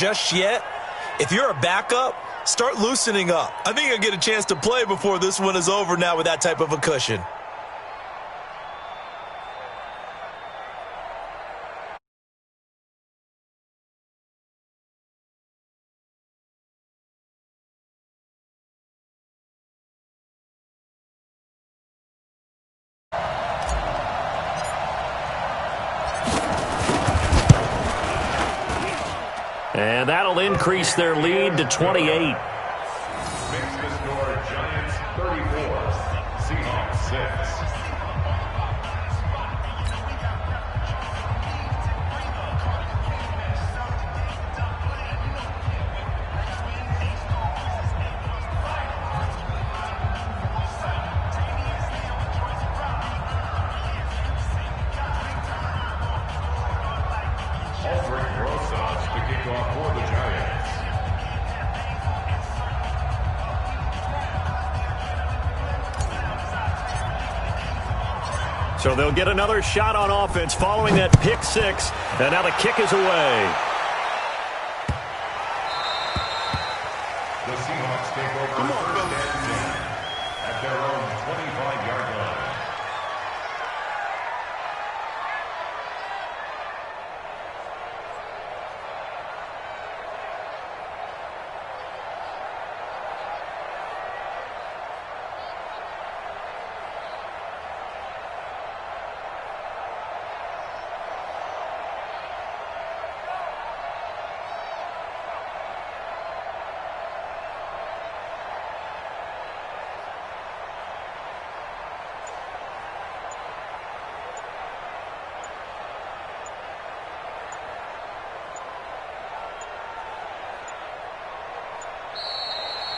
just yet. If you're a backup, start loosening up. I think you'll get a chance to play before this one is over now with that type of a cushion. And that'll increase their lead to 28. Makes the score Giants 34, Seahawks 6. So they'll get another shot on offense following that pick six. And now the kick is away. The Seahawks take over first and 10 at their own 25-yard line.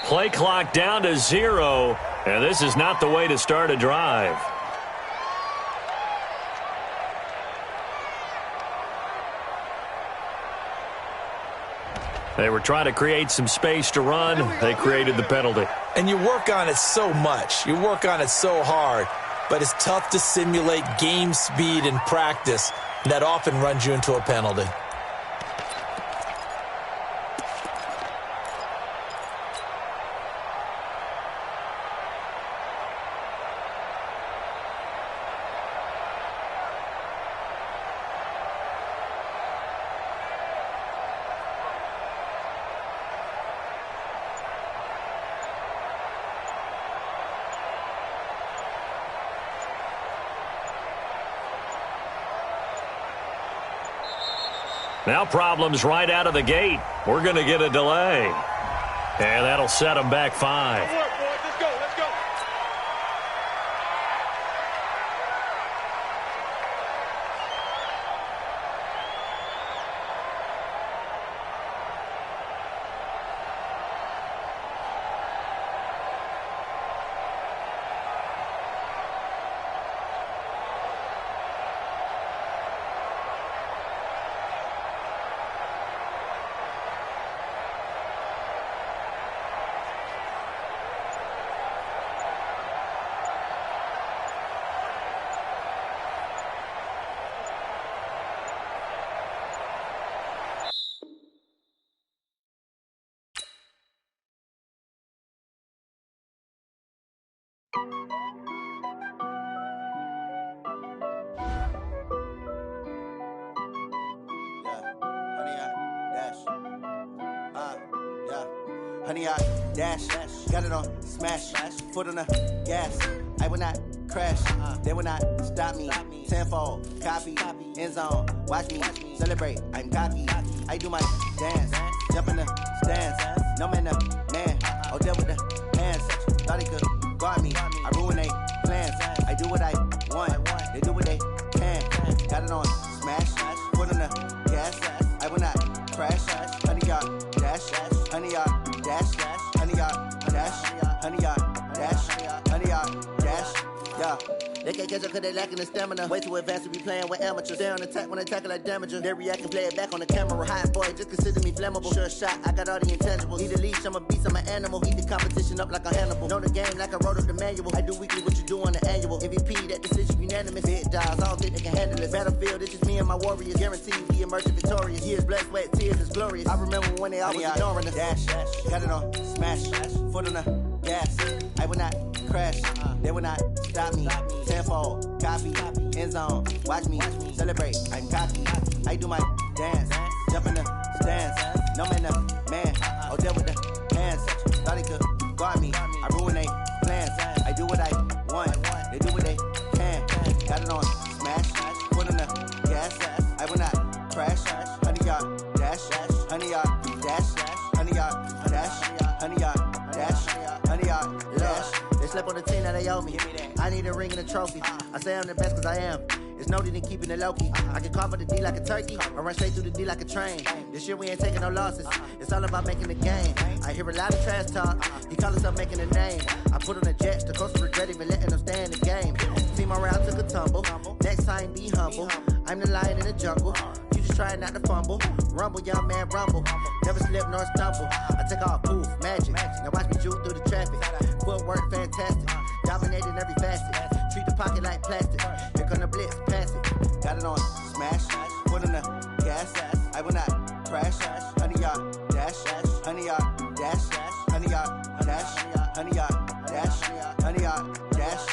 Play clock down to 0, and this is not the way to start a drive. They were trying to create some space to run. They created the penalty. And you work on it so much. You work on it so hard. But it's tough to simulate game speed in practice. And that often runs you into a penalty. Now problems right out of the gate. We're going to get a delay. And that'll set them back 5. Good work, boys. Let's go. Let's go. Honey, I dash, got it on smash, foot on the gas. I will not crash, they will not stop me. Tenfold, copy, end zone, watch me celebrate. I'm cocky, I do my dance, jump in the stands. No man, the man, oh, deal with the hands. Thought he could guard me, I ruin they plans. I do what I want, they do what they can. Got it on smash, foot on the gas. I will not crash, honey, y'all dash, honey, y'all dash, honey, y'all dash, honey, y'all dash, honey, y'all dash. Yeah, they can't catch up cause they lacking the stamina. Way too advanced to be playing with amateurs. Stay on attack when they tackle like damager. They react and play it back on the camera. Hot boy, just consider me flammable. Sure shot, I got all the intangibles. Need a leash, I'm a beast, I'm an animal. Eat the competition up like a Hannibal. Know the game like I wrote up the manual. I do weekly what you do on the annual. MVP, that decision unanimous. Big dogs, I don't think they can handle it. Battlefield, it's just me and my warriors. Guaranteed we emerge victorious. Years, blood, sweat, tears is glorious. I remember when they always ignoring us. Dash, got it on, smash, foot on the gas. I will not crash, they will not stop me. Tenfold, copy, end zone, watch me celebrate. I'm cocky, I do my dance, jump in the stands. No man, man, oh there with the hands. Thought he could guard me, I ruin they plans. I do what I want, they do what they can. Got it on, smash, foot on the gas. I will not crash, 100-yard dash, 100-yard dash, 100-yard dash, 100-yard dash, 100-yard dash. They slept on the team that they owe me. I need a ring and a trophy. I say I'm the best cause I am. It's noted in keeping it low-key. I can cough at the D like a turkey, or run straight through the D like a train. This year we ain't taking no losses. It's all about making the game. I hear a lot of trash talk. He call himself making a name. I put on the Jets. The coach regret even letting them stay in the game. Team around took a tumble. Next time be humble. I'm the lion in the jungle. You just trying not to fumble. Rumble, young man, rumble. Never slip nor stumble. I take off, poof, magic. Now watch me juke through the traffic. Footwork fantastic. Dominating every facet. Treat the pocket like plastic. Here come the blitz, pass it. Got it on, smash. Foot on the gas. I will not crash. 100-yard dash. 100-yard dash. 100-yard dash. 100-yard dash. 100-yard dash.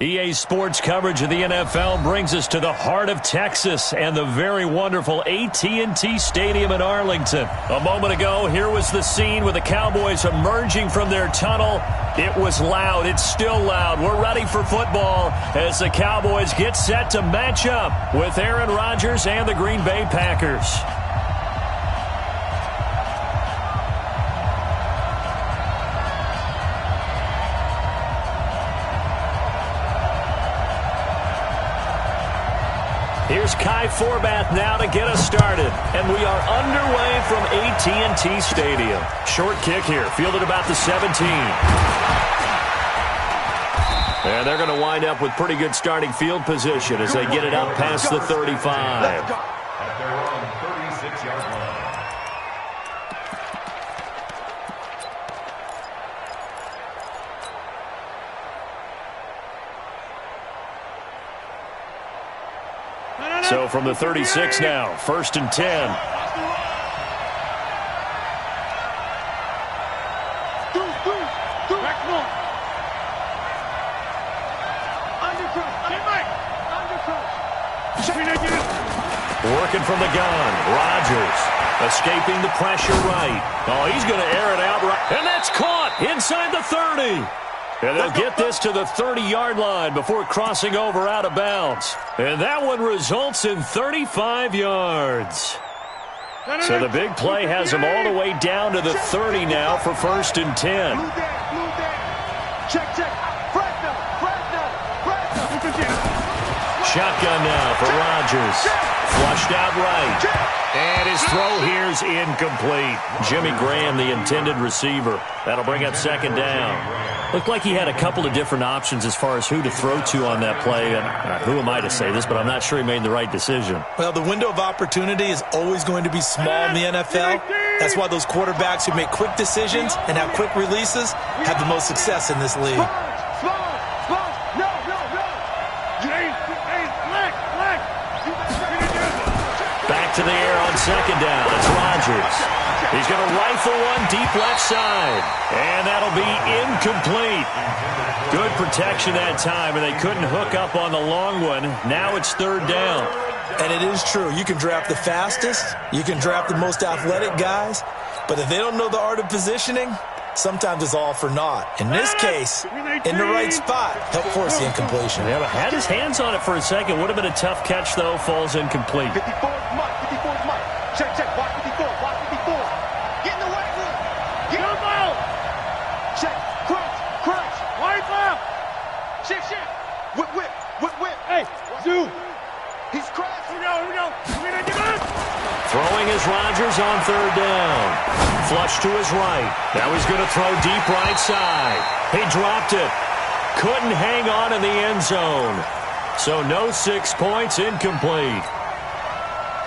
EA Sports coverage of the NFL brings us to the heart of Texas and the very wonderful AT&T Stadium in Arlington. A moment ago, here was the scene with the Cowboys emerging from their tunnel. It was loud. It's still loud. We're ready for football as the Cowboys get set to match up with Aaron Rodgers and the Green Bay Packers. Here's Kai Forbath now to get us started. And we are underway from AT&T Stadium. Short kick here, fielded about the 17. And they're going to wind up with pretty good starting field position as they get it up past the 35. At their own 36-yard line. So from the 36 now, 1st and 10. Working from the gun, Rodgers escaping the pressure right. Oh, he's going to air it out right. And that's caught inside the 30. And they'll get this to the 30-yard line before crossing over out of bounds. And that one results in 35 yards. So the big play has them all the way down to the 30 now for 1st and 10. Shotgun now for Rodgers. Flushed out right. And his throw here's incomplete. Jimmy Graham, the intended receiver. That'll bring up 2nd down. Looked like he had a couple of different options as far as who to throw to on that play. And who am I to say this, but I'm not sure he made the right decision. Well, the window of opportunity is always going to be small in the NFL. That's why those quarterbacks who make quick decisions and have quick releases have the most success in this league. Back to the air on 2nd down. It's Rodgers. He's going to rifle one deep left side. And that'll be incomplete. Good protection that time, and they couldn't hook up on the long one. Now it's 3rd down. And it is true. You can draft the fastest. You can draft the most athletic guys. But if they don't know the art of positioning, sometimes it's all for naught. In this case, in the right spot, helped force the incompletion. Yeah, but had his hands on it for a second. Would have been a tough catch, though. Falls incomplete. 54 is Mike. Check, watch 54, watch 54. Get in the weight room. Get him out. Check, crunch. Wide left. Shift. Whip. Hey, Zoo. He's crashed. is Rodgers on third down. Flush to his right. Now he's going to throw deep right side. He dropped it. Couldn't hang on in the end zone. So no 6 points, incomplete.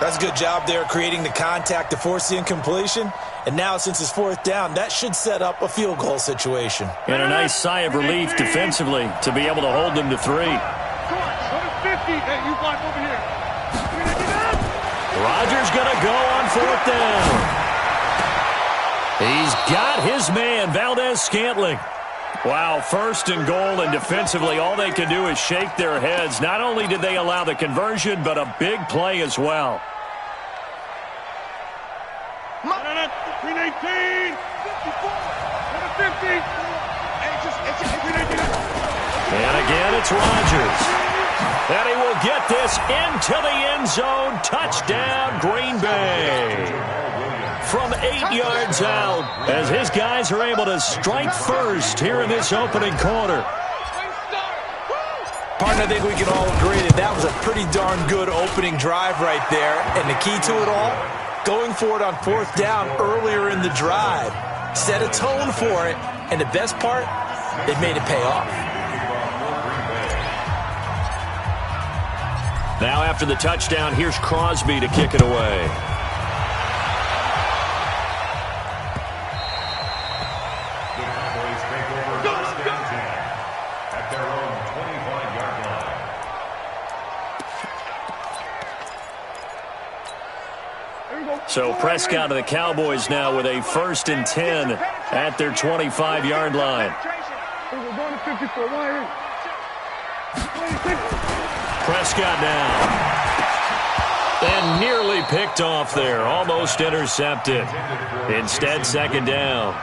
That's a good job there creating the contact to force the incompletion. And now since it's fourth down, that should set up a field goal situation. And a nice sigh of relief defensively to be able to hold them to 3. Come on, go to 50. Hey, you block over here. Rodgers going to go on fourth down. He's got his man, Valdez-Scantling. Wow, first and goal, and defensively all they can do is shake their heads. Not only did they allow the conversion, but a big play as well. 319, 54, 50. And again, it's Rodgers. And he will get this into the end zone. Touchdown, Green Bay. From 8 yards out, as his guys are able to strike first here in this opening quarter. Partner, I think we can all agree that that was a pretty darn good opening drive right there. And the key to it all, going for it on fourth down earlier in the drive. Set a tone for it, and the best part, it made it pay off. Now after the touchdown, here's Crosby to kick it away. So Prescott of the Cowboys now with a 1st and 10 at their 25-yard line. Prescott now. And nearly picked off there. Almost intercepted. Instead, second down.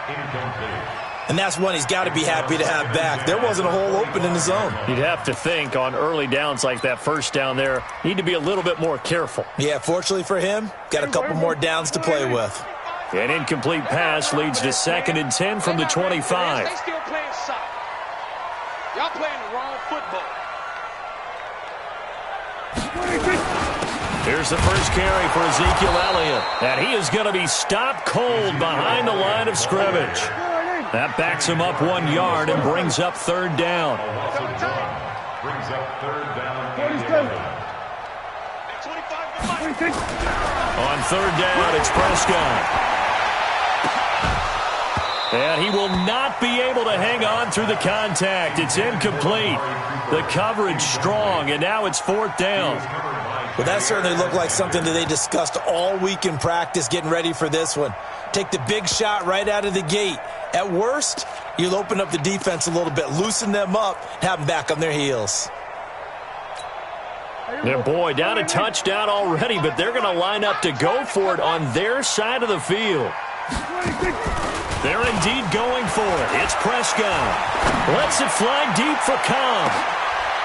And that's one he's got to be happy to have back. There wasn't a hole open in the zone. You'd have to think on early downs like that first down there, need to be a little bit more careful. Yeah, fortunately for him, got a couple more downs to play with. An incomplete pass leads to 2nd and 10 from the 25. They still playing soccer. Y'all playing the wrong football. Here's the first carry for Ezekiel Elliott. And he is going to be stopped cold behind the line of scrimmage. That backs him up 1 yard and brings up third down. Brings up third down. On third down, it's Prescott. And he will not be able to hang on through the contact. It's incomplete. The coverage strong, and now it's fourth down. Well, that certainly looked like something that they discussed all week in practice getting ready for this one. Take the big shot right out of the gate. At worst, you'll open up the defense a little bit, loosen them up, have them back on their heels. And boy, down a touchdown already, but they're going to line up to go for it on their side of the field. They're indeed going for it. It's Prescott. Lets it fly deep for Cobb.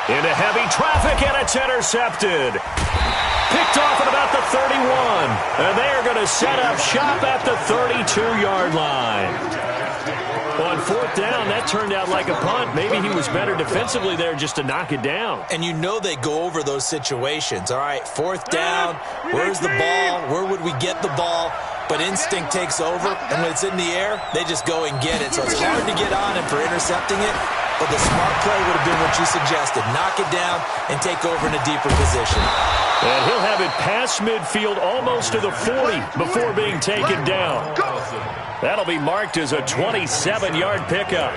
Into heavy traffic, and it's intercepted. Picked off at about the 31. And they are going to set up shop at the 32-yard line. On fourth down, that turned out like a punt. Maybe he was better defensively there just to knock it down. And you know they go over those situations. All right, fourth down, where's the ball? Where would we get the ball? But instinct takes over, and when it's in the air, they just go and get it. So it's hard to get on him for intercepting it, but the smart play would have been what you suggested. Knock it down and take over in a deeper position. And he'll have it past midfield almost to the 40 before being taken down. That'll be marked as a 27-yard pickup.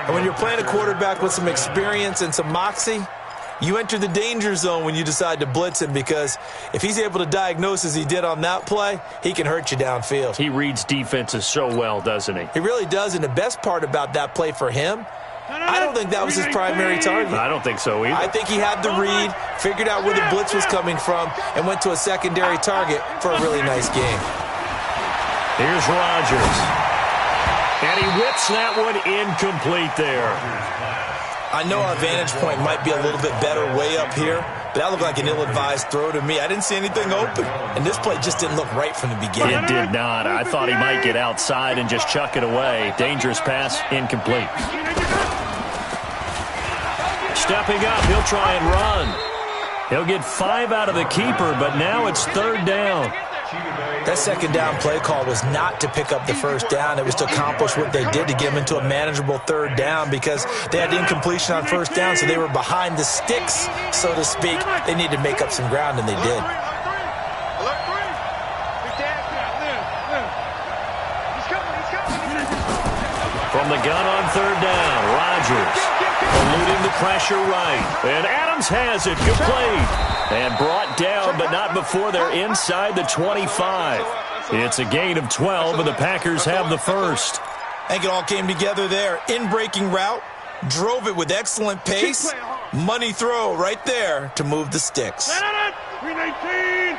And when you're playing a quarterback with some experience and some moxie, you enter the danger zone when you decide to blitz him, because if he's able to diagnose as he did on that play, he can hurt you downfield. He reads defenses so well, doesn't he? He really does, and the best part about that play for him, I don't think that was his primary target. I don't think so either. I think he had the read, figured out where the blitz was coming from, and went to a secondary target for a really nice game. Here's Rodgers. And he whips that one incomplete there. I know our vantage point might be a little bit better way up here, but that looked like an ill-advised throw to me. I didn't see anything open, and this play just didn't look right from the beginning. It did not. I thought he might get outside and just chuck it away. Dangerous pass, incomplete. Stepping up, he'll try and run. He'll get 5 out of the keeper, but now it's third down. That second down play call was not to pick up the first down. It was to accomplish what they did to get them into a manageable third down because they had incompletion on first down, so they were behind the sticks, so to speak. They needed to make up some ground, and they did. From the gun on third down, Rodgers eluding the pressure right. And Adams has it, complete. And brought down, but not before they're inside the 25. It's a gain of 12, and the Packers have the first. I think it all came together there. In-breaking route, drove it with excellent pace. Money throw right there to move the sticks. 319.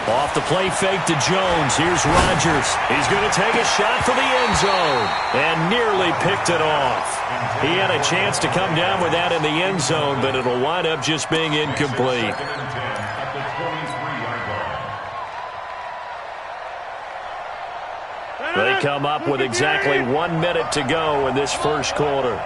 Off the play fake to Jones. Here's Rodgers. He's going to take a shot for the end zone and nearly picked it off. He had a chance to come down with that in the end zone, but it'll wind up just being incomplete. They come up with exactly 1 minute to go in this first quarter.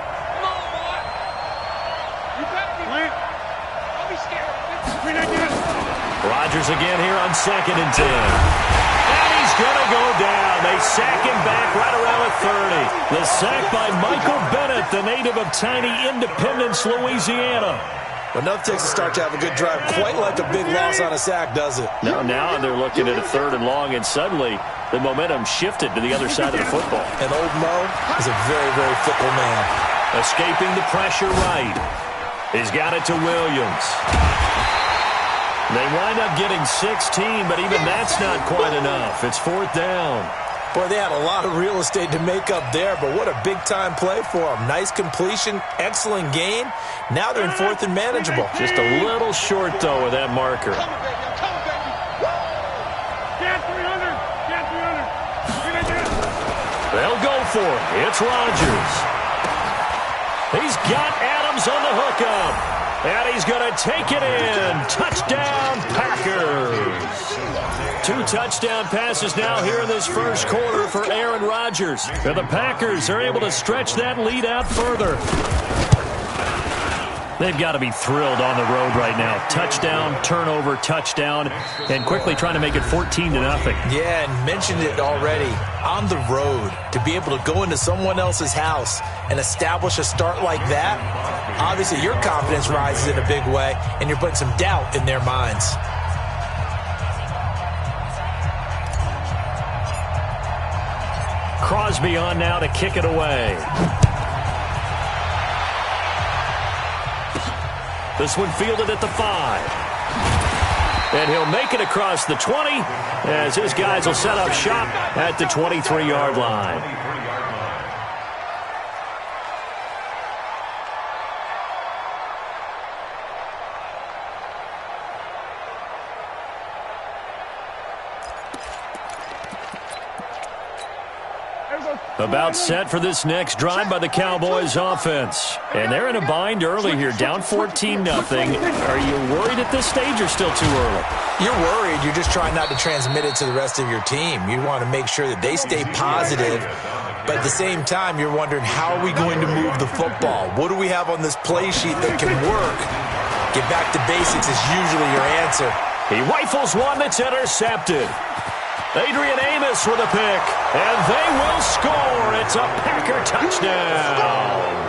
Rodgers again here on 2nd and 10. And he's going to go down. They sack him back right around the 30. The sack by Michael Bennett, the native of tiny Independence, Louisiana. But enough takes a start to have a good drive. Quite like a big loss on a sack, does it? Now they're looking at a 3rd and long, and suddenly the momentum shifted to the other side of the football. And old Mo is a very, very fickle man. Escaping the pressure right. He's got it to Williams. They wind up getting 16, but even that's not quite enough. It's 4th down. Boy, they had a lot of real estate to make up there, but what a big-time play for them. Nice completion, excellent gain. Now they're in 4th and manageable. Just a little short, though, with that marker. They'll go for it. It's Rodgers. He's got Adams on the hookup. And he's going to take it in. Touchdown, Packers. 2 touchdown passes now here in this first quarter for Aaron Rodgers. And the Packers are able to stretch that lead out further. They've got to be thrilled on the road right now. Touchdown, turnover, touchdown, and quickly trying to make it 14-0. Yeah, and mentioned it already. On the road, to be able to go into someone else's house and establish a start like that, obviously your confidence rises in a big way, and you're putting some doubt in their minds. Crosby on now to kick it away. This one fielded at the 5. And he'll make it across the 20 as his guys will set up shop at the 23-yard line. About set for this next drive by the Cowboys offense. And they're in a bind early here, down 14-0. Are you worried at this stage or still too early? You're worried. You're just trying not to transmit it to the rest of your team. You want to make sure that they stay positive. But at the same time, you're wondering, how are we going to move the football? What do we have on this play sheet that can work? Get back to basics is usually your answer. He rifles one that's intercepted. Adrian Amos with a pick, and they will score. It's a Packer touchdown.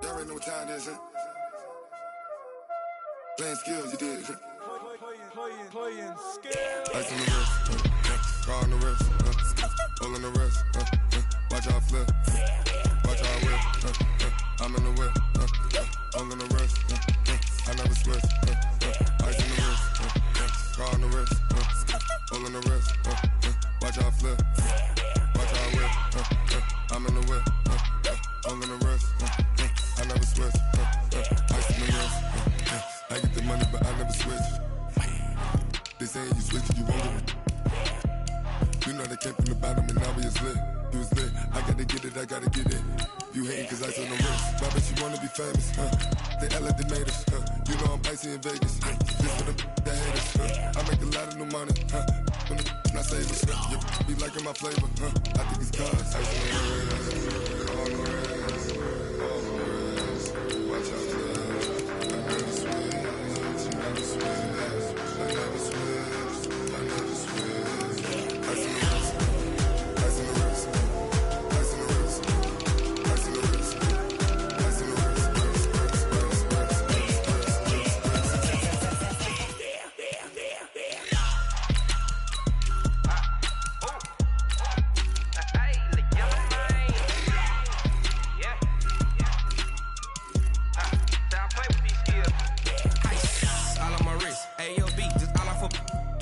Y'all already know what time it is, huh? Playing skills, you did, huh? Playing skills. Ice on the wrist, car on the wrist, hole on the wrist, watch out flip, watch out whip, I'm in the whip, I'm gonna rest, I never switch, ice in the wrist, car on the wrist, all in the wrist, watch how I flip, watch how I whip, I'm in the whip, I'm gonna rest, I never switch, ice in the wrist, I get the money but I never switch. They saying you switch it, you won't get it. You know they came from the bottom and now we is lit. You was lit, I gotta get it, I gotta get it. You hating cause ice on the wrist. Why bet you wanna be famous, They act like they made us, You know I'm icy in Vegas, This for the that hate us, I make a lot of new money, When the not save us, Be liking my flavor, I think it's cause ice on the wrist, on the wrist, on the wrist. Watch out, I never switch, I never switch, I never switch, I never switch. Ice in the wrist, ice in the wrist, ice in the wrist, ice in the wrist, ice in the wrist, all on my wrist, AOB, just all off of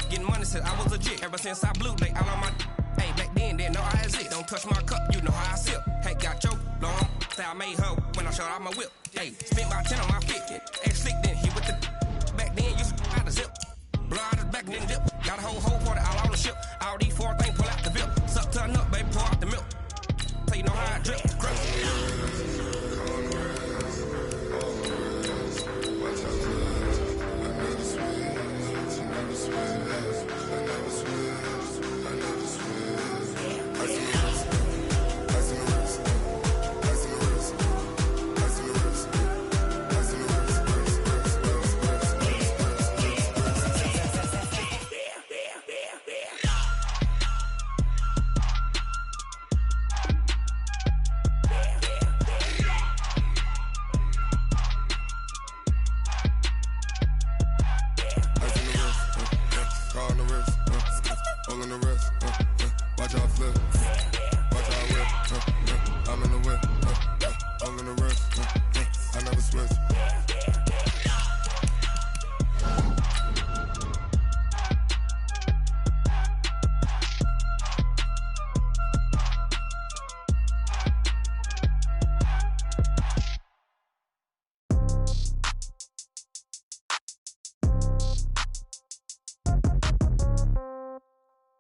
getting money since I was legit. Ever since I blew, they all on my. Hey, back then, didn't know I had it. Don't touch my cup, you know how I sip. Hey, got choked, long. Say I made her when I showed out my whip. Hey, spent about 10 on my fit. Hey, slick then, he with the. Back then, used to out the zip. Blow out his back and then dip. Got a whole party all on the ship. All these 4 things pull out the VIP. Suck to a nut, baby, pour out the milk. So you know how I drip. Crap.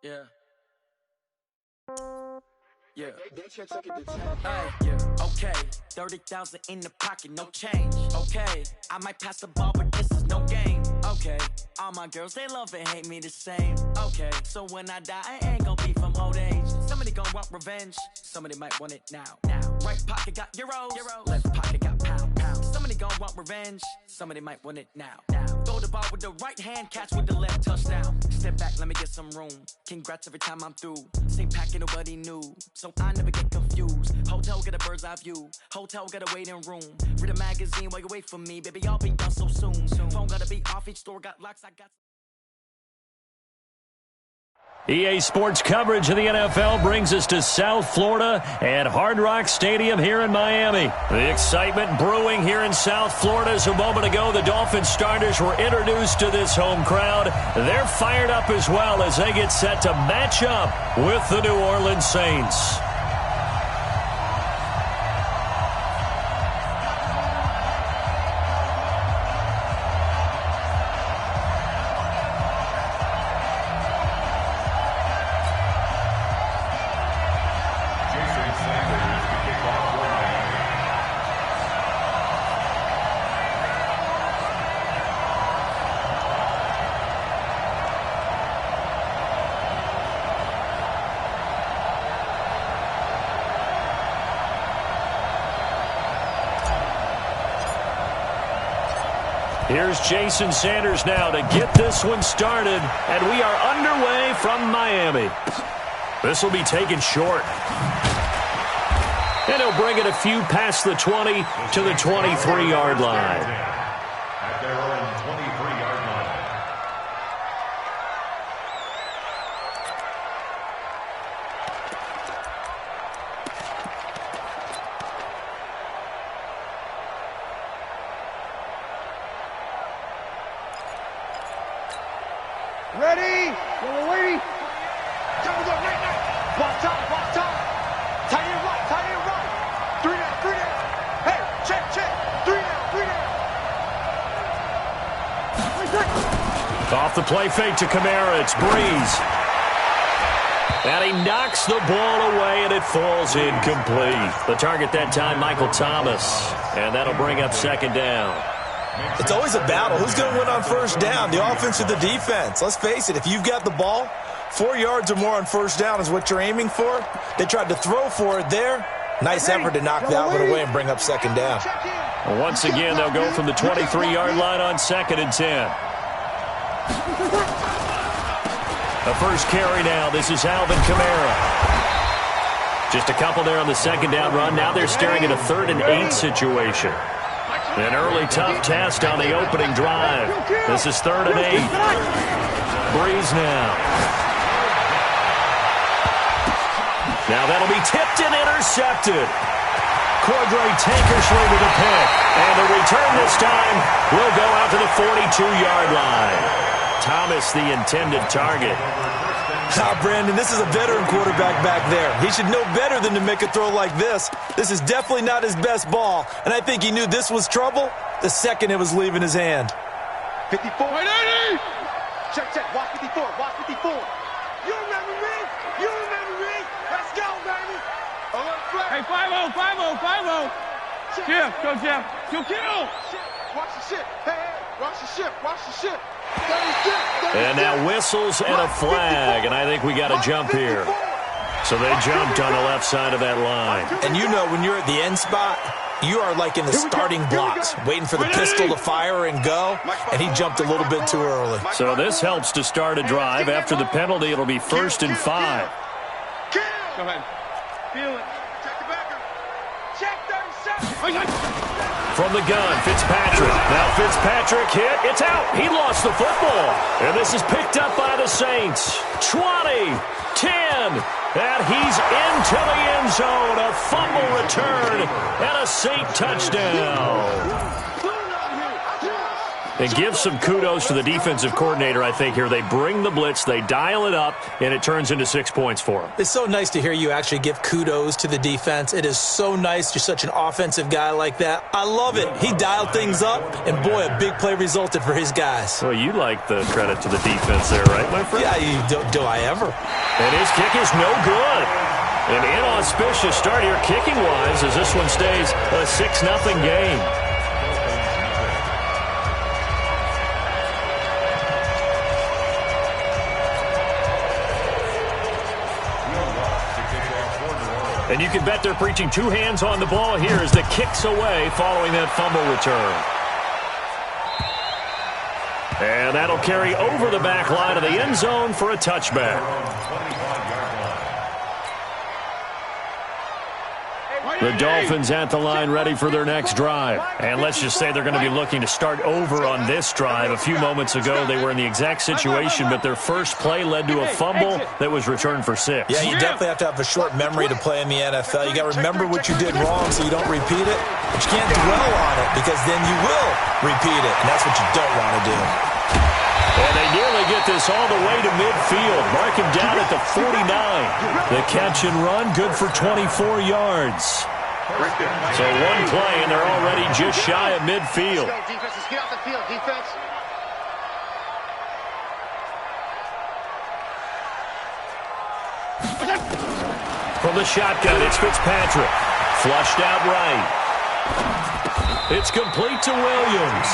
Yeah. Yeah. Yeah. Okay. 30,000 in the pocket, no change. Okay. I might pass the ball, but this is no game. Okay. All my girls, they love and hate me the same. Okay. So when I die, I ain't gonna be from old age. Somebody gonna want revenge. Somebody might want it now. Right pocket got euros. Left pocket got pounds. Somebody gonna want revenge. Somebody might want it now. Throw the ball with the right hand, catch with the left, touchdown. Step back, let me get some room. Congrats every time I'm through. Same packet, nobody knew, so I never get confused. Hotel get a bird's eye view. Hotel got a waiting room. Read a magazine while you wait for me, baby. I'll be done so soon. Phone gotta be off. Each store got locks. I got. EA Sports coverage of the NFL brings us to South Florida and Hard Rock Stadium here in Miami. The excitement brewing here in South Florida as a moment ago the Dolphins starters were introduced to this home crowd. They're fired up as well as they get set to match up with the New Orleans Saints. Here's Jason Sanders now to get this one started, and we are underway from Miami. This will be taken short. And he'll bring it a few past the 20 to the 23-yard line. At their own 23-yard line. Ready? Go away. Go, night. Watch out. Tight end right. 3 down. Hey, check. 3 down. Off the play fake to Kamara. It's Breeze. And he knocks the ball away, and it falls incomplete. The target that time, Michael Thomas. And that'll bring up second down. It's always a battle. Who's going to win on first down, the offense or the defense? Let's face it, if you've got the ball, 4 yards or more on first down is what you're aiming for. They tried to throw for it there. Nice effort to knock that one away and bring up second down. Well, once again, they'll go from the 23-yard line on 2nd and 10. The first carry now. This is Alvin Kamara. Just a couple there on the second down run. Now they're staring at a 3rd and 8 situation. An early tough test on the opening drive. This is 3rd and 8. Breeze now. Now that'll be tipped and intercepted. Cordray Tankersley with a pick. And the return this time will go out to the 42-yard line. Thomas, the intended target. Brandon, this is a veteran quarterback back there. He should know better than to make a throw like this. This is definitely not his best ball, and I think he knew this was trouble the second it was leaving his hand. 54. Check. Watch 54. You remember me? Let's go, baby. Hey, 5-0. Jeff, go Jeff. Kill. Watch the ship. Hey, watch the ship. And now whistles and a flag, and I think we got a jump here. So they jumped on the left side of that line. And you know when you're at the end spot, you are like in the starting blocks, waiting for the pistol to fire and go, and he jumped a little bit too early. So this helps to start a drive. After the penalty, it'll be 1st and 5. Go ahead. Feel it. Check the backer. Check 30 seconds. From the gun, Fitzpatrick. Now Fitzpatrick hit. It's out. He lost the football. And this is picked up by the Saints. 20, 10, and he's into the end zone. A fumble return and a Saint touchdown. And give some kudos to the defensive coordinator, I think, here. They bring the blitz, they dial it up, and it turns into 6 points for them. It's so nice to hear you actually give kudos to the defense. It is so nice. You're such an offensive guy like that. I love it. He dialed things up, and boy, a big play resulted for his guys. Well, you like the credit to the defense there, right, my friend? Yeah, do I ever? And his kick is no good. An inauspicious start here kicking-wise as this one stays a 6-0 game. And you can bet they're preaching 2 hands on the ball here as the kick's away following that fumble return. And that'll carry over the back line of the end zone for a touchback. The Dolphins at the line ready for their next drive. And let's just say they're going to be looking to start over on this drive. A few moments ago, they were in the exact situation, but their first play led to a fumble that was returned for 6. Yeah, you definitely have to have a short memory to play in the NFL. You got to remember what you did wrong so you don't repeat it. But you can't dwell on it because then you will repeat it, and that's what you don't want to do. And they nearly get this all the way to midfield. Mark him down at the 49. The catch and run, good for 24 yards. So one play, and they're already just shy of midfield. Let's go, defense. Let's get off the field, defense. From the shotgun, it's Fitzpatrick. Flushed out right. It's complete to Williams.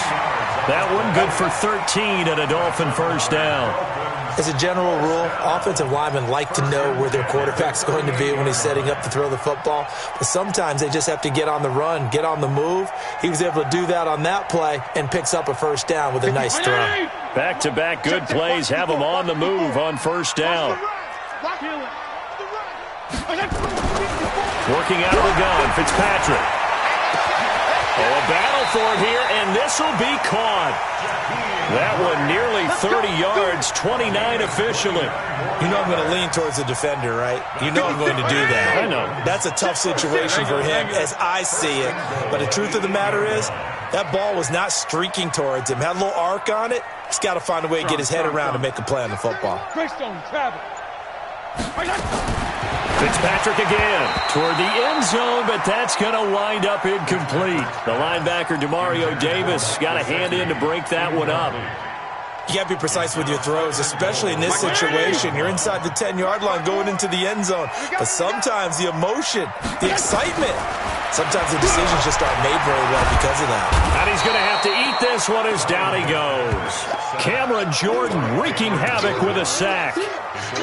That one good for 13 and a Dolphin first down. As a general rule, offensive linemen like to know where their quarterback's going to be when he's setting up to throw the football. But sometimes they just have to get on the run, get on the move. He was able to do that on that play and picks up a first down with a nice throw. Back-to-back good plays have him on the move on first down. Working out of the gun, Fitzpatrick. Oh, a battle for it here, and this will be caught. That one nearly 30 yards, 29 officially. You know I'm going to lean towards the defender, right? You know I'm going to do that. I know. That's a tough situation for him as I see it. But the truth of the matter is, that ball was not streaking towards him. Had a little arc on it. He's got to find a way to get his head around and make a play on the football. Fitzpatrick again toward the end zone, but that's going to wind up incomplete. The linebacker, Demario Davis, got a hand in to break that one up. You got to be precise with your throws, especially in this situation. You're inside the 10-yard line going into the end zone. But sometimes the emotion, the excitement, sometimes the decisions just aren't made very well because of that. And he's going to have to eat this one as down he goes. Cameron Jordan wreaking havoc with a sack.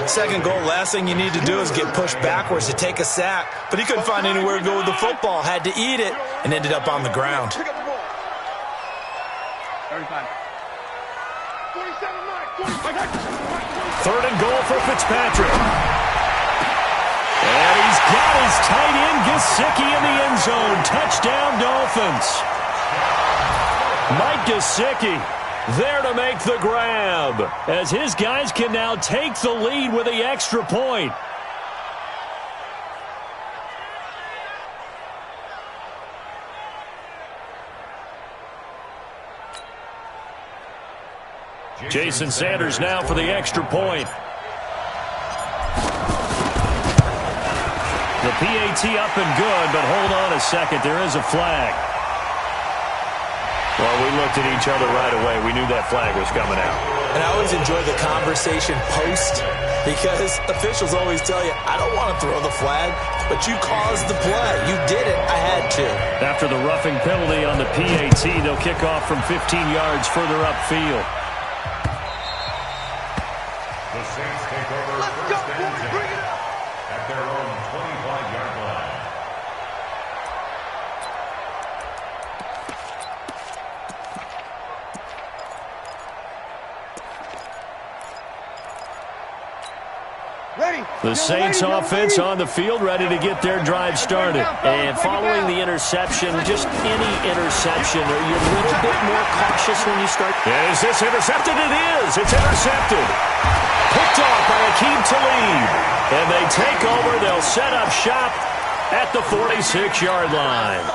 Second goal, last thing you need to do is get pushed backwards to take a sack. But he couldn't find anywhere to go with the football, had to eat it, and ended up on the ground. 35. Third and goal for Fitzpatrick. And he's got his tight end, Gesicki, in the end zone. Touchdown, Dolphins. Mike Gesicki there to make the grab, as his guys can now take the lead with the extra point. Jason Sanders now for the extra point. The PAT up and good, but hold on a second. There is a flag. Well, we looked at each other right away. We knew that flag was coming out. And I always enjoy the conversation post, because officials always tell you, I don't want to throw the flag, but you caused the play. You did it. I had to. After the roughing penalty on the PAT, they'll kick off from 15 yards further upfield. The Saints take over first and 10 at their own 25-yard line. The Saints offense on the field, ready to get their drive started. And following the interception, just any interception, are you a little bit more cautious when you start? Is this intercepted? It is. It's intercepted. Picked off by Akeem Talib. And they take over. They'll set up shop at the 46-yard line.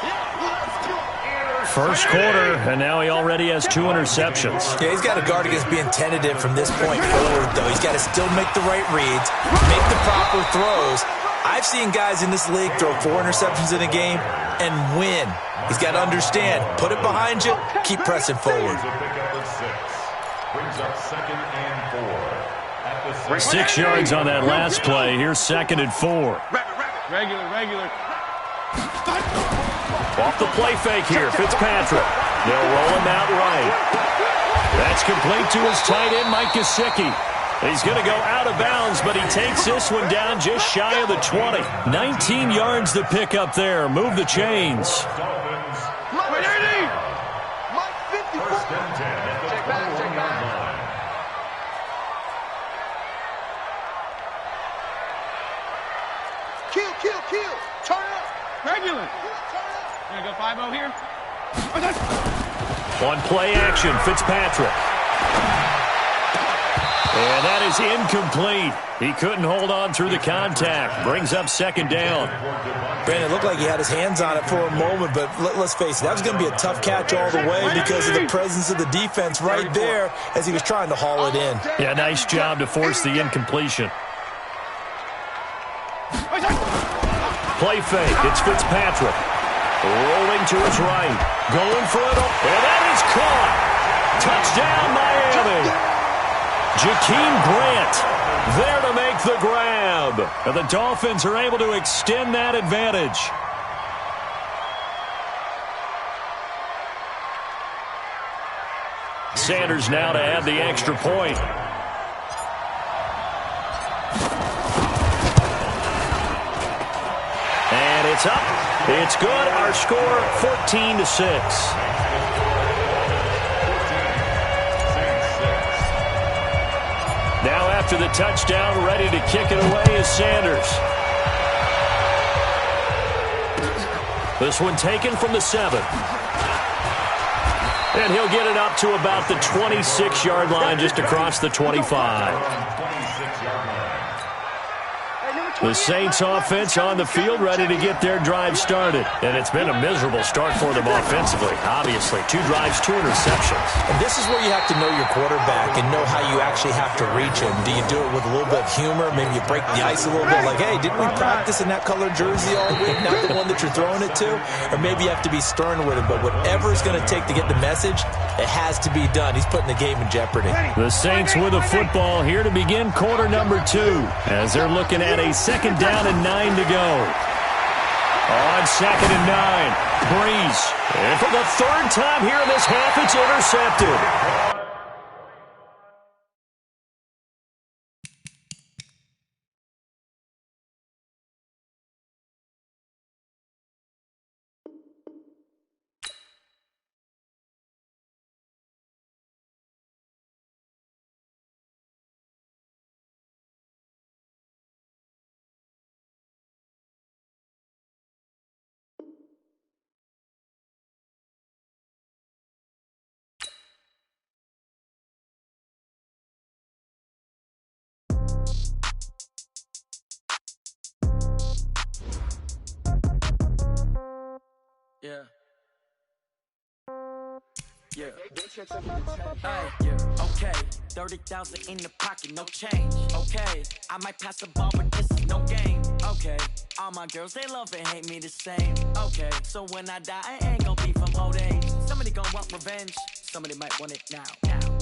First quarter, and now he already has 2 interceptions. Yeah, he's got to guard against being tentative from this point forward, though. He's got to still make the right reads, make the proper throws. I've seen guys in this league throw 4 interceptions in a game and win. He's got to understand, put it behind you, keep pressing forward. Brings up 2nd and 4. 6 yards on that last play. Here's 2nd and 4. Regular. Off the play fake here, Fitzpatrick. They'll roll him out right. That's complete to his tight end, Mike Gesicki. He's going to go out of bounds, but he takes this one down just shy of the 20. 19 yards to pick up there. Move the chains. Dolphins. First and 10 at the 21-yard line. Kill. Turn up. Regular. Gonna go 5-0 here. One play action, Fitzpatrick. And that is incomplete. He couldn't hold on through the contact. Brings up 2nd down. Brandon, it looked like he had his hands on it for a moment, but let's face it, that was going to be a tough catch all the way because of the presence of the defense right there as he was trying to haul it in. Yeah, nice job to force the incompletion. Play fake. It's Fitzpatrick. Rolling to his right. Going for it. And that is caught. Touchdown, Miami. Jakeem Grant there to make the grab. And the Dolphins are able to extend that advantage. Sanders now to add the extra point. And it's up. It's good. Our score, 14-6. Now after the touchdown, ready to kick it away is Sanders. This one taken from the 7. And he'll get it up to about the 26-yard line, just across the 25. The Saints offense on the field, ready to get their drive started. And it's been a miserable start for them offensively. Obviously, 2 drives, 2 interceptions. And this is where you have to know your quarterback and know how you actually have to reach him. Do you do it with a little bit of humor? Maybe you break the ice a little bit, like, hey, didn't we practice in that colored jersey all week, not the one that you're throwing it to? Or maybe you have to be stern with him. But whatever it's going to take to get the message, it has to be done. He's putting the game in jeopardy. The Saints with a football here to begin quarter number 2 as they're looking at a 2nd down and 9 to go. On 2nd and 9, Breeze. And for the 3rd time here in this half, it's intercepted. Yeah. Okay, 30,000 in the pocket, no change. Okay, I might pass the ball, but this is no game. Okay, all my girls, they love and hate me the same. Okay, so when I die, I ain't gonna be from old age. Somebody gonna want revenge, somebody might want it now.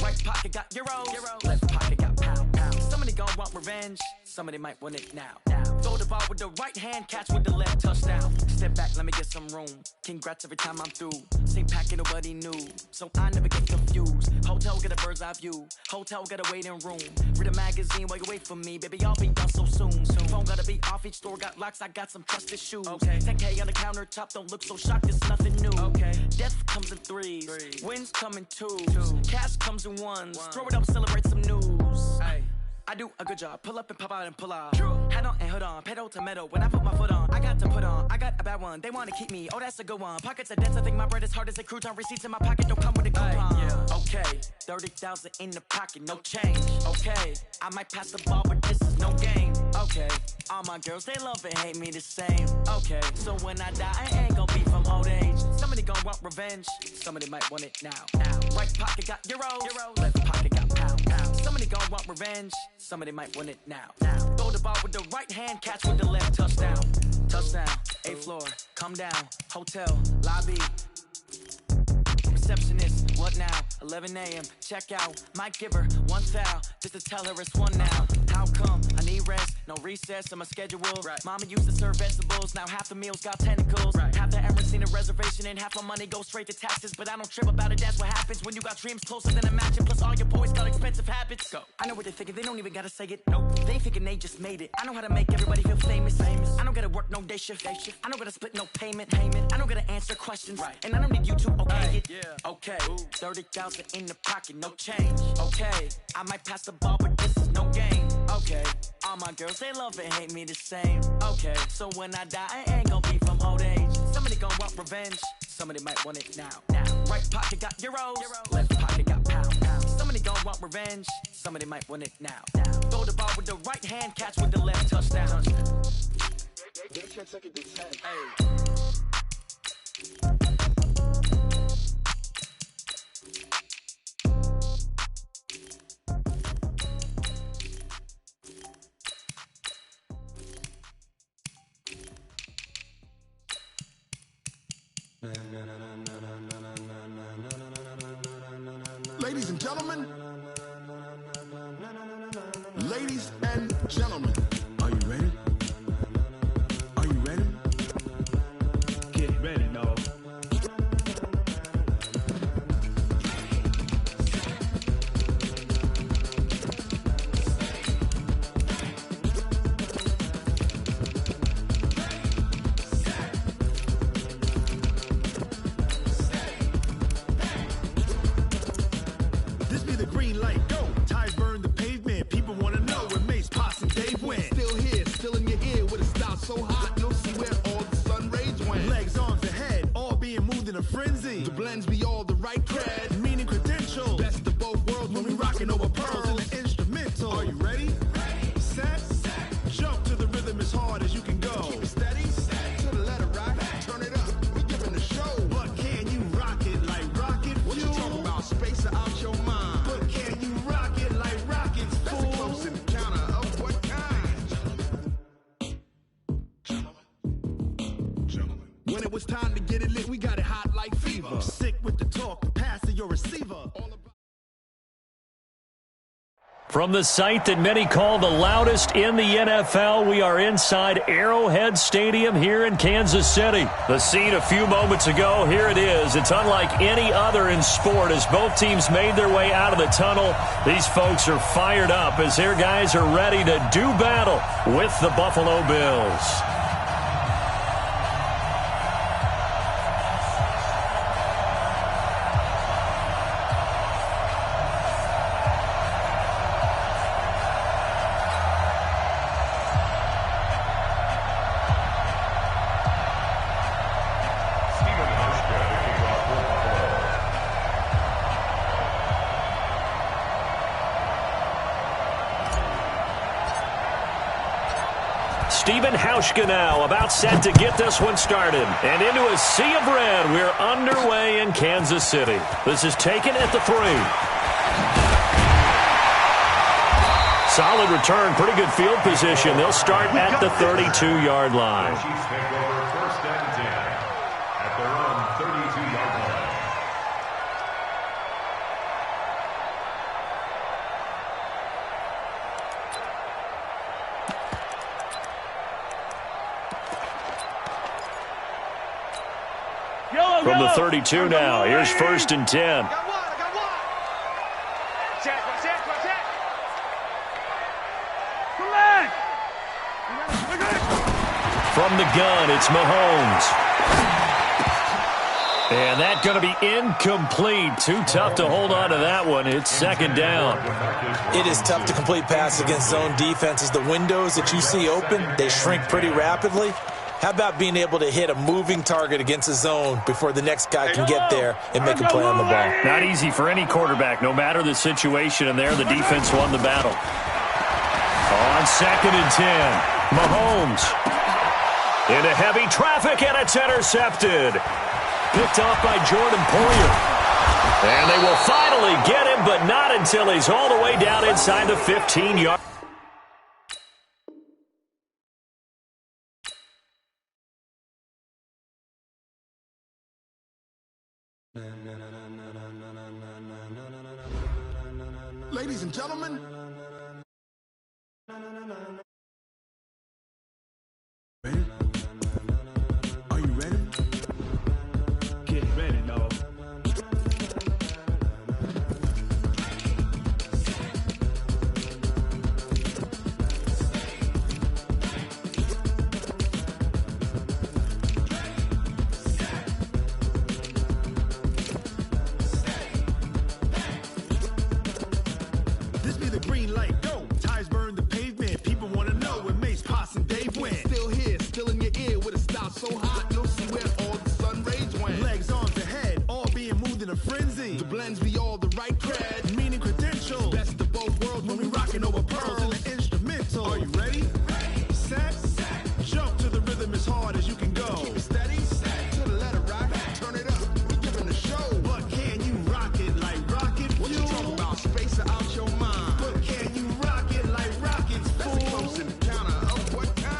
Right pocket got euros, left pocket got pound. Somebody gonna want revenge, somebody might want it now. Throw the ball with the right hand, catch with the left, touchdown. Step back, let me get some room. Congrats every time I'm through. Same packet, nobody knew, so I never get confused. Hotel get a bird's eye view. Hotel get a waiting room. Read a magazine while you wait for me, baby. I'll be done so soon. Phone gotta be off, each store got locks. I got some trusted shoes. Okay. 10K on the countertop, don't look so shocked. It's nothing new. Okay. Death comes in threes. Wins come in twos. Cash comes in ones. Throw it up, celebrate some news. Ay. I do a good job, pull up and pop out and pull out. Head on and hood on, pedal to metal. When I put my foot on, I got to put on. I got a bad one, they wanna keep me. Oh, that's a good one. Pockets are dense, I think my bread is hard as a crouton. Receipts in my pocket don't come with a coupon. Okay, 30,000 in the pocket, no change. Okay, I might pass the ball, but this is no game. Okay, all my girls, they love and hate me the same. Okay, so when I die, I ain't gonna be from old age. Somebody gonna want revenge, somebody might want it now. Right pocket got euros, left pocket got pound. Somebody gonna want revenge, somebody might want it now. Throw the ball with the right hand, catch with the left, touchdown. Touchdown, 8th floor, come down, hotel, lobby. Receptionist, what now? 11 a.m., check out. Might give her one foul, just to tell her it's one now. How come? I need rest, no recess in my schedule. Right. Mama used to serve vegetables, now half the meals got tentacles. Right. Half the errands seen a reservation and half my money goes straight to taxes. But I don't trip about it, that's what happens when you got dreams closer than a match. And plus all your boys got expensive habits. Go. I know what they're thinking, they don't even gotta say it. Nope. They thinking they just made it. I know how to make everybody feel famous. I don't gotta work no day shift. I don't gotta split no payment. I don't gotta answer questions. Right. And I don't need you to okay it. Okay, 30,000 in the pocket, no change. Okay, I might pass the ball, but this is no game. Okay, all my girls, they love and hate me the same. Okay, so when I die, I ain't gonna be from old age. Somebody gonna want revenge, somebody might want it now. Right pocket got euros, left pocket got pound. Somebody gonna want revenge, somebody might want it now. Throw the ball with the right hand, catch with the left, touchdown. Hey. Ladies and gentlemen, ladies and gentlemen, are you ready? Are you ready? Get ready, dog. This be the green light, go. Tires burn the pavement. People wanna know where Mace, Pops, and Dave went. Still here, When it was time to get it lit, we got it hot like fever. Sick with the talk, pass to your receiver. From the site that many call the loudest in the NFL, we are inside Arrowhead Stadium here in Kansas City. The scene a few moments ago, here it is. It's unlike any other in sport as both teams made their way out of the tunnel. These folks are fired up as their guys are ready to do battle with the Buffalo Bills. Stephen Hauschka now about set to get this one started. And into a sea of red, we're underway in Kansas City. This is taken at the 3. Solid return, pretty good field position. They'll start at the 32-yard line. Chiefs take over 1st and 10 at their own 32-yard line. From the 32 now, here's 1st and 10. From the gun, it's Mahomes. And that's going to be incomplete. Too tough to hold on to that one. It's 2nd down. It is tough to complete passes against zone defenses. The windows that you see open, they shrink pretty rapidly. How about being able to hit a moving target against a zone before the next guy can get there and make a play on the ball? Not easy for any quarterback, no matter the situation, and there the defense won the battle. On 2nd and 10, Mahomes. Into heavy traffic, and it's intercepted. Picked off by Jordan Poyer. And they will finally get him, but not until he's all the way down inside the 15-yard. Ladies and gentlemen, ready? Are you ready? Get ready, dog. This be the green light, go. Tires burn the pavement. People want to know when Mace, Potts, and Dave went. Still here, still in your ear with a stop so hot, you'll see where all the sun rays went. Legs on the head, all being moved in a frenzy. The blends be all the right cred, meaning credentials. Best of both worlds when we rocking over pearls in the instrumental. Are you ready? Set, jump to the rhythm as hard as you can go. Keep it steady, to the letter rock, turn it up, we're giving the show. But can you rock it like rocket fuel? What you talking about, space out your mind? But can you rock it like rockets, fool? That's a close encounter of what kind?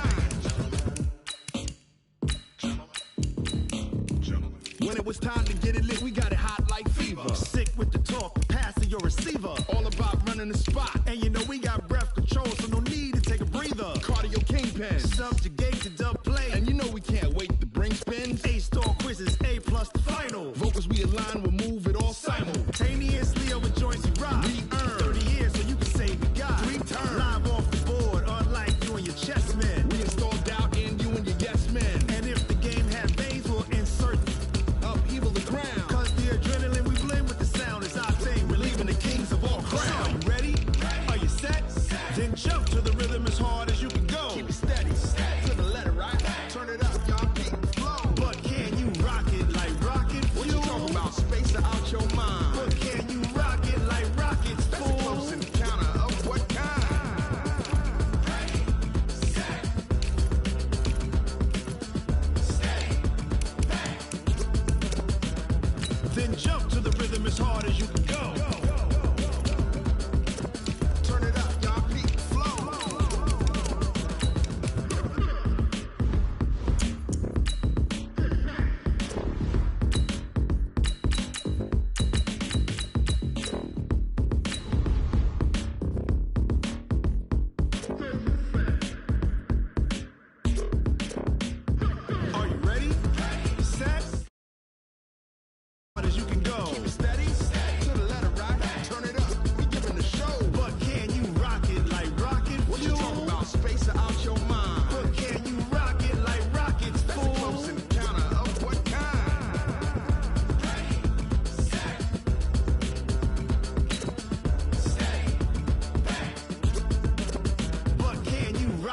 When it was time to get it lit, we got it hot like fever. Sick with the talk, pass to your receiver. All about running the spot. And you know we got breath control, so no need to take a breather. Cardio kingpin, subjugate to dub play. And you know we can't wait to bring spins. A-star quizzes, A+ the final. Vocals we align, we'll move it all simultaneously over joints we rock. We earn 30 years so you can say we got 3 turns. Live off the board, unlike you and your chess men. We install doubt in you and your yes men. And if the game had veins, we'll insert upheaval the ground. Cause the adrenaline we blend with the sound is our thing. We're leaving the kings of all crowns. Are you ready? Are you set? Then jump to the rhythm as hard as you can go. Keep it steady, to the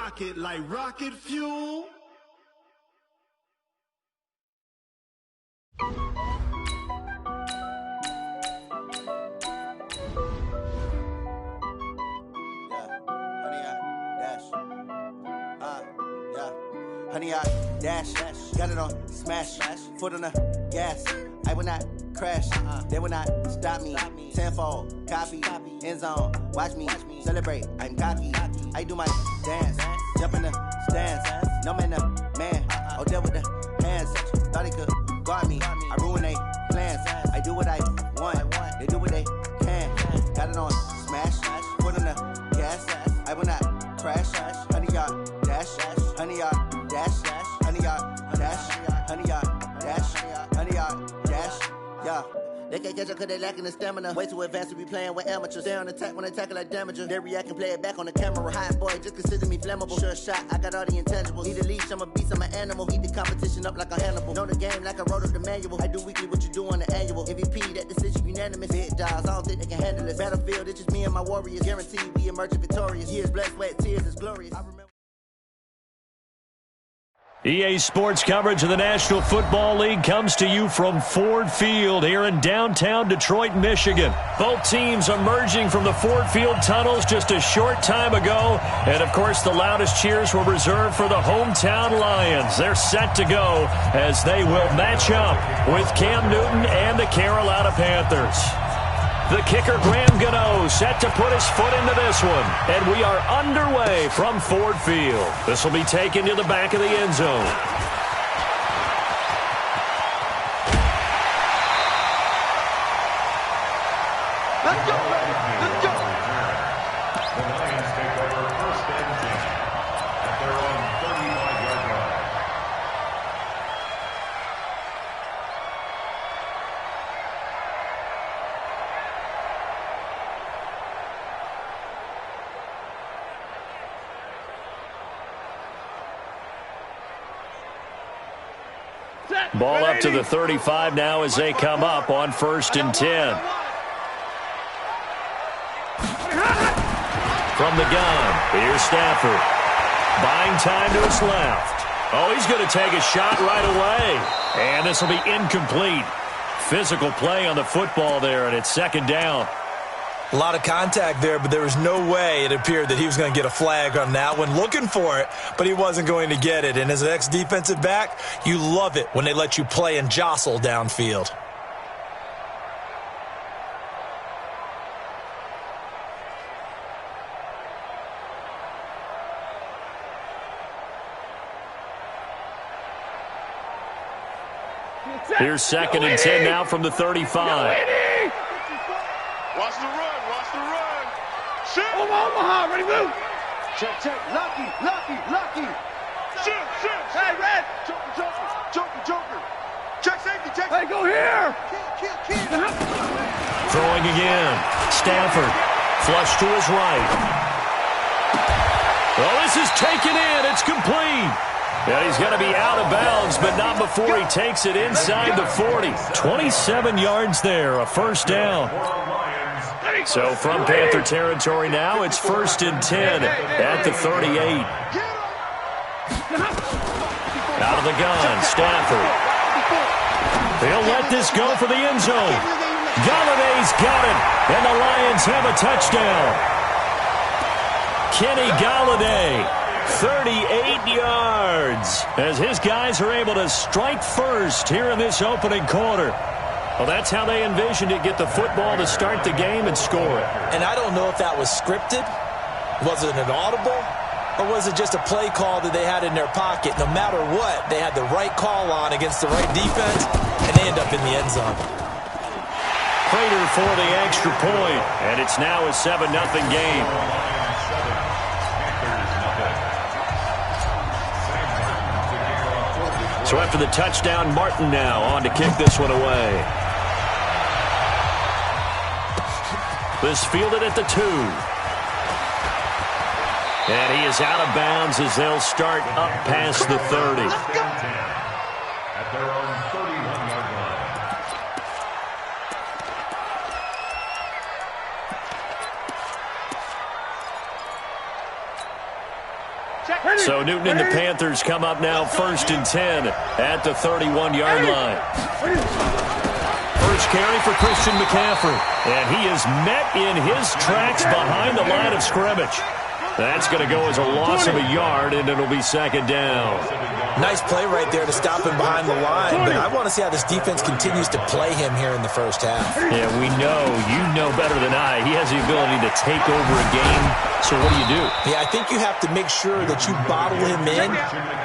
rocket like rocket fuel. Honey, I dash, got it on smash, foot on the gas. I will not crash, they will not stop me. Tenfold, copy, end zone, watch me celebrate. I'm cocky, I do my dance, jump in the stands. No man, man, oh there with the hands. Thought he could guard me, I ruin they plans. I do what I want, they do what they can. Got it on smash, foot on the gas. I will not crash, honey, y'all dash, honey, y'all dash, honey, y'all dash, honey, y'all dash, honey, y'all dash, yeah. They can't catch up cause they lacking the stamina. Way too advanced to be playing with amateurs. Stay on attack when they tackle like damager. They react and play it back on the camera. Hot boy, just consider me flammable. Sure shot, I got all the intangibles. Need a leash, I'm a beast, I'm an animal. Eat the competition up like a Hannibal. Know the game like I wrote up the manual. I do weekly what you do on the annual. MVP, that decision unanimous. Big dials, I don't think they can handle it. Battlefield, it's just me and my warriors. Guaranteed we emerge victorious. Years, blood, sweat, tears, it's glorious. I remember. EA Sports coverage of the National Football League comes to you from Ford Field here in downtown Detroit, Michigan. Both teams emerging from the Ford Field tunnels just a short time ago. And, of course, the loudest cheers were reserved for the hometown Lions. They're set to go as they will match up with Cam Newton and the Carolina Panthers. The kicker, Graham Gano, set to put his foot into this one. And we are underway from Ford Field. This will be taken to the back of the end zone. Let's go, baby. Let's go. The Lions take over first and 10 at their own 35-yard line. Ball up to the 35 now as they come up on first and 10. From the gun, here's Stafford. Buying time to his left. Oh, he's going to take a shot right away. And this will be incomplete. Physical play on the football there, and it's second down. A lot of contact there, but there was no way it appeared that he was going to get a flag on that one. Looking for it, but he wasn't going to get it. And as an ex-defensive back, you love it when they let you play and jostle downfield. Here's second and 10 now from the 35. Watch the run. Watch the run. Shoot. Omaha, ready, move. Check, check. Lucky. Shoot. Hey, Red. Joker. Check safety. Hey, go here. Throwing again. Stafford. Flush to his right. Well, this is taken in. It's complete. Yeah, he's going to be out of bounds, but not before he takes it inside the 40. 27 yards there, a first down. So from Panther territory now, it's first and 10 at the 38. Out of the gun, Stafford. They'll let this go for the end zone. Galladay's got it, and the Lions have a touchdown. Kenny Galladay, 38 yards, as his guys are able to strike first here in this opening quarter. Well, that's how they envisioned it, get the football to start the game and score it. And I don't know if that was scripted. Was it an audible? Or was it just a play call that they had in their pocket? No matter what, they had the right call on against the right defense, and they end up in the end zone. Prater for the extra point, and it's now a 7-0 game. So after the touchdown, Martin now on to kick this one away. This fielded at the 2. And he is out of bounds as they'll start up past the 30. At their own 31-yard line. So Newton and the Panthers come up now 1st and 10 at the 31-yard line. First carry for Christian McCaffrey. And he is met in his tracks behind the line of scrimmage. That's going to go as a loss of a yard, and it'll be 2nd down. Nice play right there to stop him behind the line, but I want to see how this defense continues to play him here in the first half. Yeah, we know. You know better than I. He has the ability to take over a game, so what do? Yeah, I think you have to make sure that you bottle him in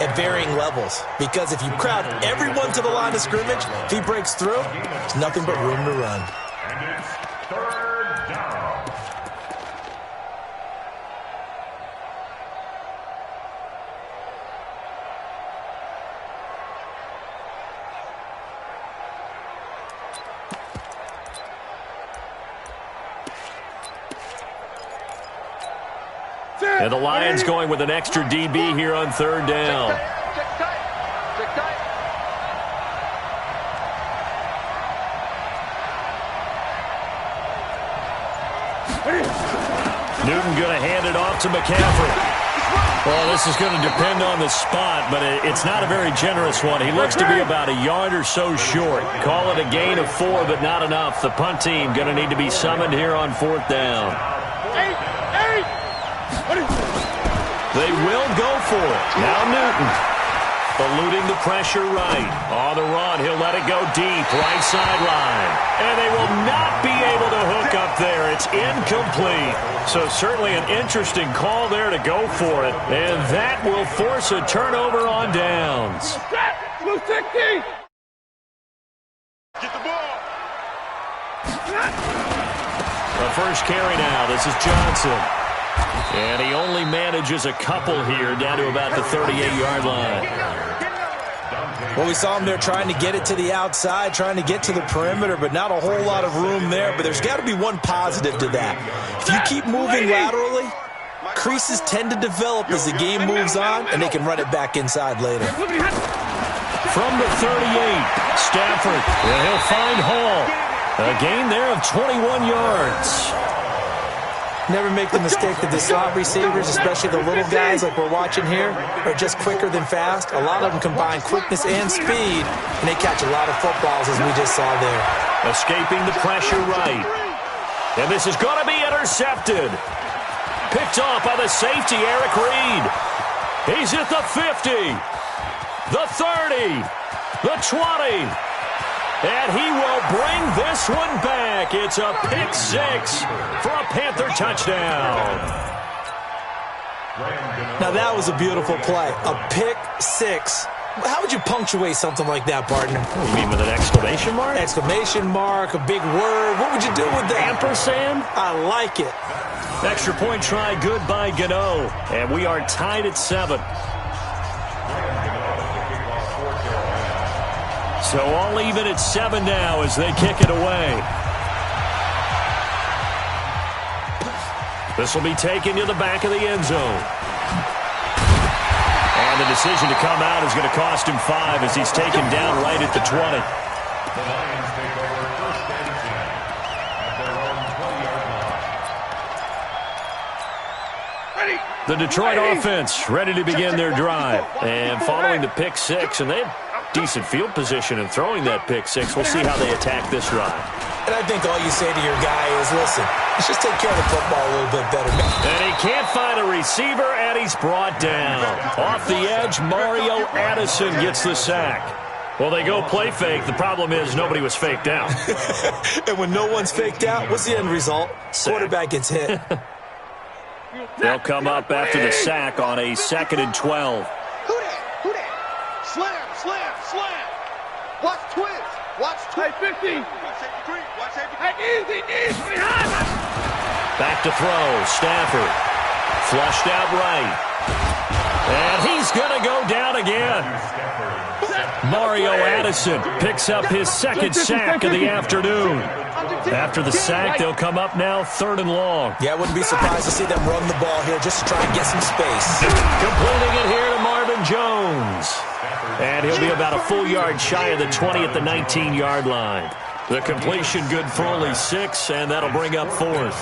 at varying levels, because if you crowd everyone to the line of scrimmage, if he breaks through, there's nothing but room to run. And it's 3rd down. And the Lions going with an extra DB here on 3rd down. Newton going to hand it off to McCaffrey. Well, this is going to depend on the spot, but it's not a very generous one. He looks to be about a yard or so short. Call it a gain of 4, but not enough. The punt team going to need to be summoned here on 4th down. They will go for it. Now Newton, eluding the pressure right. On the run, he'll let it go deep, right sideline. And they will not be able to hook up there. It's incomplete. So certainly an interesting call there to go for it. And that will force a turnover on downs. Get the ball. The first carry now. This is Johnson. And he only manages a couple here, down to about the 38-yard line. Well, we saw him there trying to get it to the outside, trying to get to the perimeter, but not a whole lot of room there. But there's got to be one positive to that. If you keep moving laterally, creases tend to develop as the game moves on, and they can run it back inside later. From the 38, Stafford, and he'll find Hall. A gain there of 21 yards. Never make the mistake that the slot receivers, especially the little guys like we're watching here, are just quicker than fast. A lot of them combine quickness and speed, and they catch a lot of footballs, as we just saw there. Escaping the pressure right. And this is going to be intercepted. Picked off by the safety, Eric Reed. He's at the 50, the 30, the 20. And he will bring this one back. It's a pick 6 for a Panther touchdown. Now that was a beautiful play. A pick 6. How would you punctuate something like that, partner? You mean with an exclamation mark? Exclamation mark, a big word. What would you do with that? Ampersand? I like it. Extra point try good by Gano. And we are tied at 7. So all even at 7 now as they kick it away. This will be taken to the back of the end zone. And the decision to come out is going to cost him 5 as he's taken down right at the 20. The Lions take over 1st and 10 at their own 20-yard line. The Detroit offense ready to begin their drive. And following the pick 6, and they have decent field position in throwing that pick 6. We'll see how they attack this drive. And I think all you say to your guy is, listen, let's just take care of the football a little bit better. And he can't find a receiver, and he's brought down. Off the edge, Mario Addison gets the sack. Well, they go play fake. The problem is nobody was faked out. And when no one's faked out, what's the end result? Sack. Quarterback gets hit. They'll come up after the sack on a 2nd and 12. Who that? Slam. Watch twins. Hey, 50. Watch safety. Hey, easy. Back to throw. Stafford. Flushed out right. And he's going to go down again. Mario Addison picks up his 2nd sack of the afternoon. After the sack, they'll come up now 3rd and long. Yeah, I wouldn't be surprised to see them run the ball here just to try and get some space. Completing it here to Marvin Jones. And he'll be about a full yard shy of the 20 at the 19-yard line. The completion good for only 6, and that'll bring up 4th.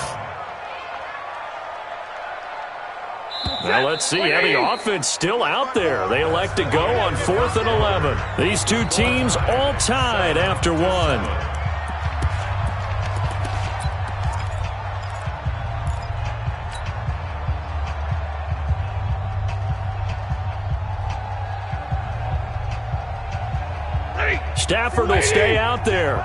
Now let's see how the offense still out there. They elect to go on 4th and 11. These two teams all tied after one. Stafford will stay out there.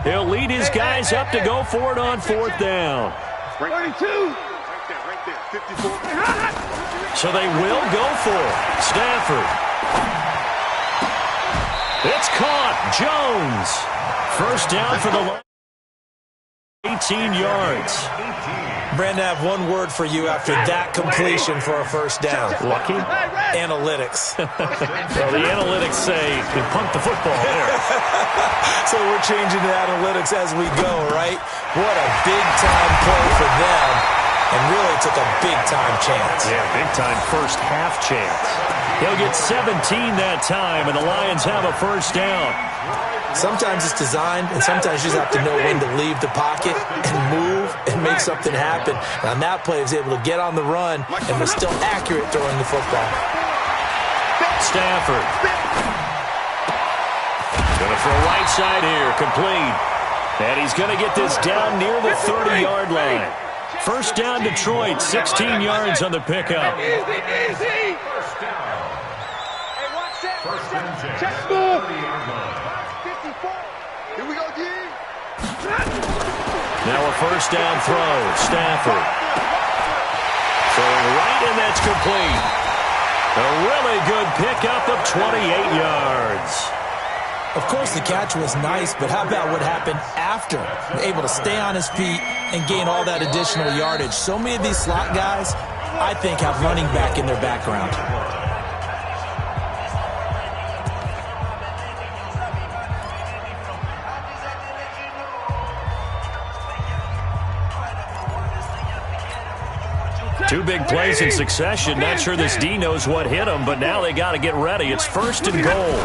He'll lead his guys up to go for it on 4th down. 32. So they will go for it. Stafford. It's caught. Jones. First down for the line. 18 yards. Brandon, I have one word for you after that completion for a first down. Lucky? Analytics. Well, the analytics say you punt the football there. So we're changing to analytics as we go, right? What a big-time play for them. And really took a big-time chance. Yeah, big-time first half chance. He'll get 17 that time, and the Lions have a first down. Sometimes it's designed, and sometimes you just have to know when to leave the pocket and move and make something happen. And on that play, he was able to get on the run and was still accurate throwing the football. Stafford. Going to throw right side here, complete. And he's going to get this down near the 30-yard line. First down, Detroit, 16 yards on the pickup. Easy. First down. Hey, watch that. First and 10. Check move. 54. Here we go, D. Now a first down throw. Stafford. Throwing right, and that's complete. A really good pickup of 28 yards. Of course, the catch was nice, but how about what happened after? Able to stay on his feet and gain all that additional yardage. So many of these slot guys, I think, have running back in their background. Two big plays in succession. Not sure this D knows what hit him, but now they got to get ready. It's first and goal.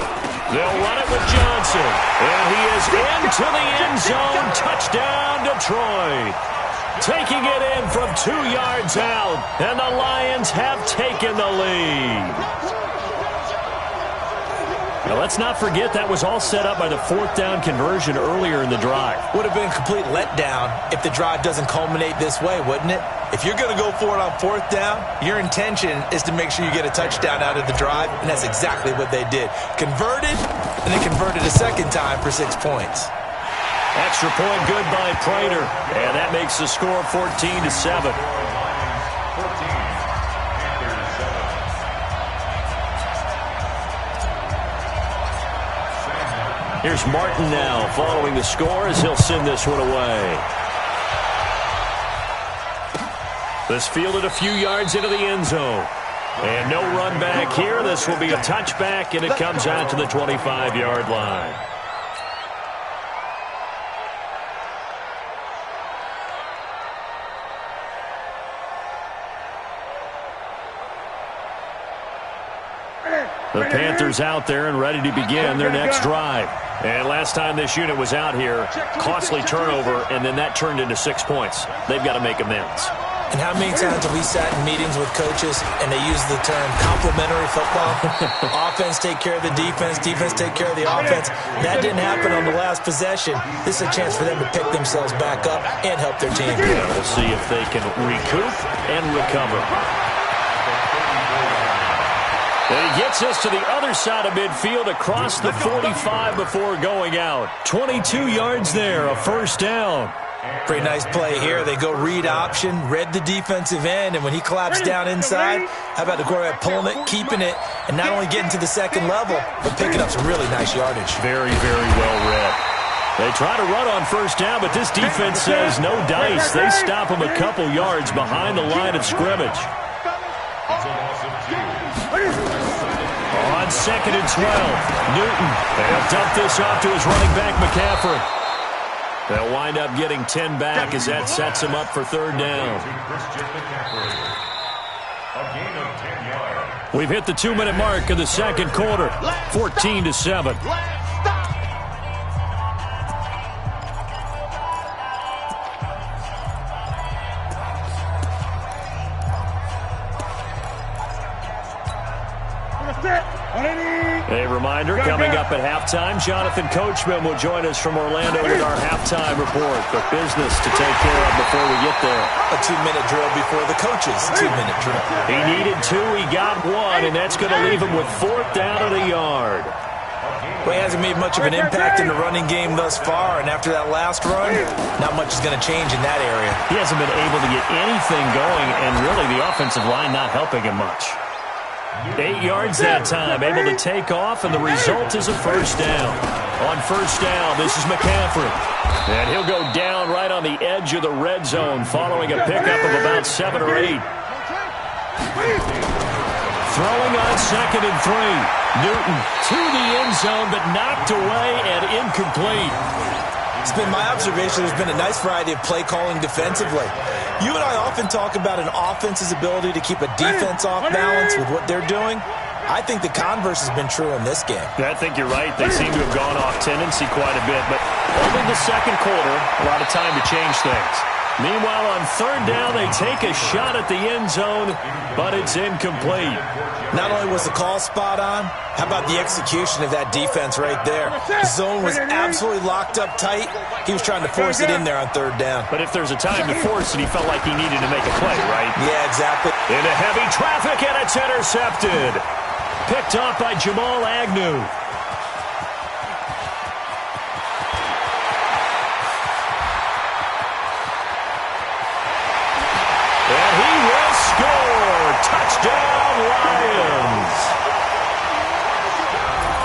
They'll run it with Johnson. And he is into the end zone. Touchdown, Detroit. Taking it in from 2 yards out. And the Lions have taken the lead. Now, let's not forget that was all set up by the 4th down conversion earlier in the drive. Would have been a complete letdown if the drive doesn't culminate this way, wouldn't it? If you're going to go for it on 4th down, your intention is to make sure you get a touchdown out of the drive, and that's exactly what they did. Converted, and then converted a second time for 6 points. Extra point good by Prater, and that makes the score 14-7. Here's Martin now following the score as he'll send this one away. This fielded a few yards into the end zone. And no run back here. This will be a touchback, and it comes out to the 25-yard line. The Panthers out there and ready to begin their next drive. And last time this unit was out here, costly turnover, and then that turned into 6 points. They've got to make amends. And how many times have we sat in meetings with coaches and they use the term complementary football? Offense take care of the defense, defense take care of the offense. That didn't happen on the last possession. This is a chance for them to pick themselves back up and help their team. Yeah, we'll see if they can recoup and recover. And he gets us to the other side of midfield across the 45 before going out. 22 yards there, a first down. Pretty nice play here. They go read option, read the defensive end, and when he collapsed down inside, how about the quarterback pulling it, keeping it, and not only getting to the second level, but picking up some really nice yardage. Very, very well read. They try to run on first down, but this defense says no dice. They stop him a couple yards behind the line of scrimmage. On 2nd and 12, Newton. They'll dump this off to his running back, McCaffrey. They'll wind up getting 10 back as that sets him up for 3rd down. We've hit the 2-minute mark of the second quarter, 14-7. A reminder, coming up at halftime, Jonathan Coachman will join us from Orlando with our halftime report. But business to take care of before we get there. A 2-minute drill before the coaches' 2-minute drill. He needed 2, he got 1, and that's going to leave him with 4th down and a yard. Well, he hasn't made much of an impact in the running game thus far, and after that last run, not much is going to change in that area. He hasn't been able to get anything going, and really the offensive line not helping him much. 8 yards that time, able to take off, and the result is a 1st down. On 1st down, this is McCaffrey. And he'll go down right on the edge of the red zone following a pickup of about 7 or 8. Throwing on 2nd and 3. Newton to the end zone, but knocked away and incomplete. It's been my observation there's been a nice variety of play calling defensively. You and I often talk about an offense's ability to keep a defense off balance with what they're doing. I think the converse has been true in this game. Yeah, I think you're right. They seem to have gone off tendency quite a bit, but only the second quarter, a lot of time to change things. Meanwhile, on 3rd down, they take a shot at the end zone, but it's incomplete. Not only was the call spot on, how about the execution of that defense right there? The zone was absolutely locked up tight. He was trying to force it in there on 3rd down. But if there's a time to force it, he felt like he needed to make a play, right? Yeah, exactly. Into heavy traffic, and it's intercepted. Picked off by Jamal Agnew. And he will score. Touchdown, Lions.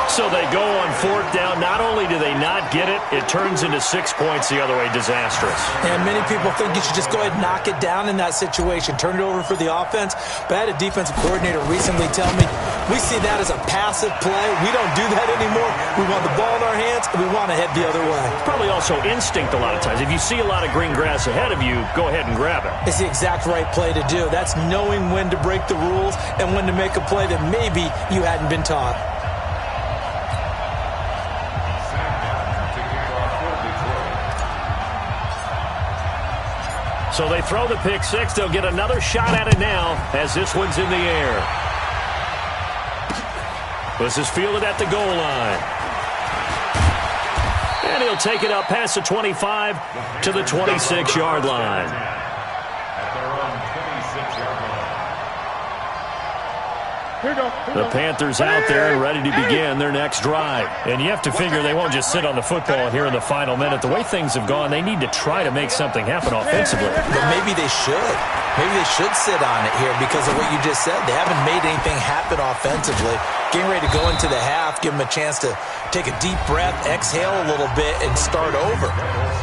So they go on 4th down. Not only do they not get it, it turns into 6 points the other way. Disastrous. And many people think you should just go ahead and knock it down in that situation. Turn it over for the offense. But I had a defensive coordinator recently tell me, we see that as a passive play. We don't do that anymore. We want the ball in our hands, and we want to head the other way. Probably also instinct a lot of times. If you see a lot of green grass ahead of you, go ahead and grab it. It's the exact right play to do. That's knowing when to break the rules and when to make a play that maybe you hadn't been taught. So they throw the pick 6. They'll get another shot at it now as this one's in the air. This is fielded at the goal line. And he'll take it up past the 25 to the 26-yard line. At their own 26-yard line. The Panthers out there and ready to begin their next drive. And you have to figure they won't just sit on the football here in the final minute. The way things have gone, they need to try to make something happen offensively. But maybe they should. Maybe they should sit on it here because of what you just said. They haven't made anything happen offensively. Getting ready to go into the half, give them a chance to take a deep breath, exhale a little bit, and start over.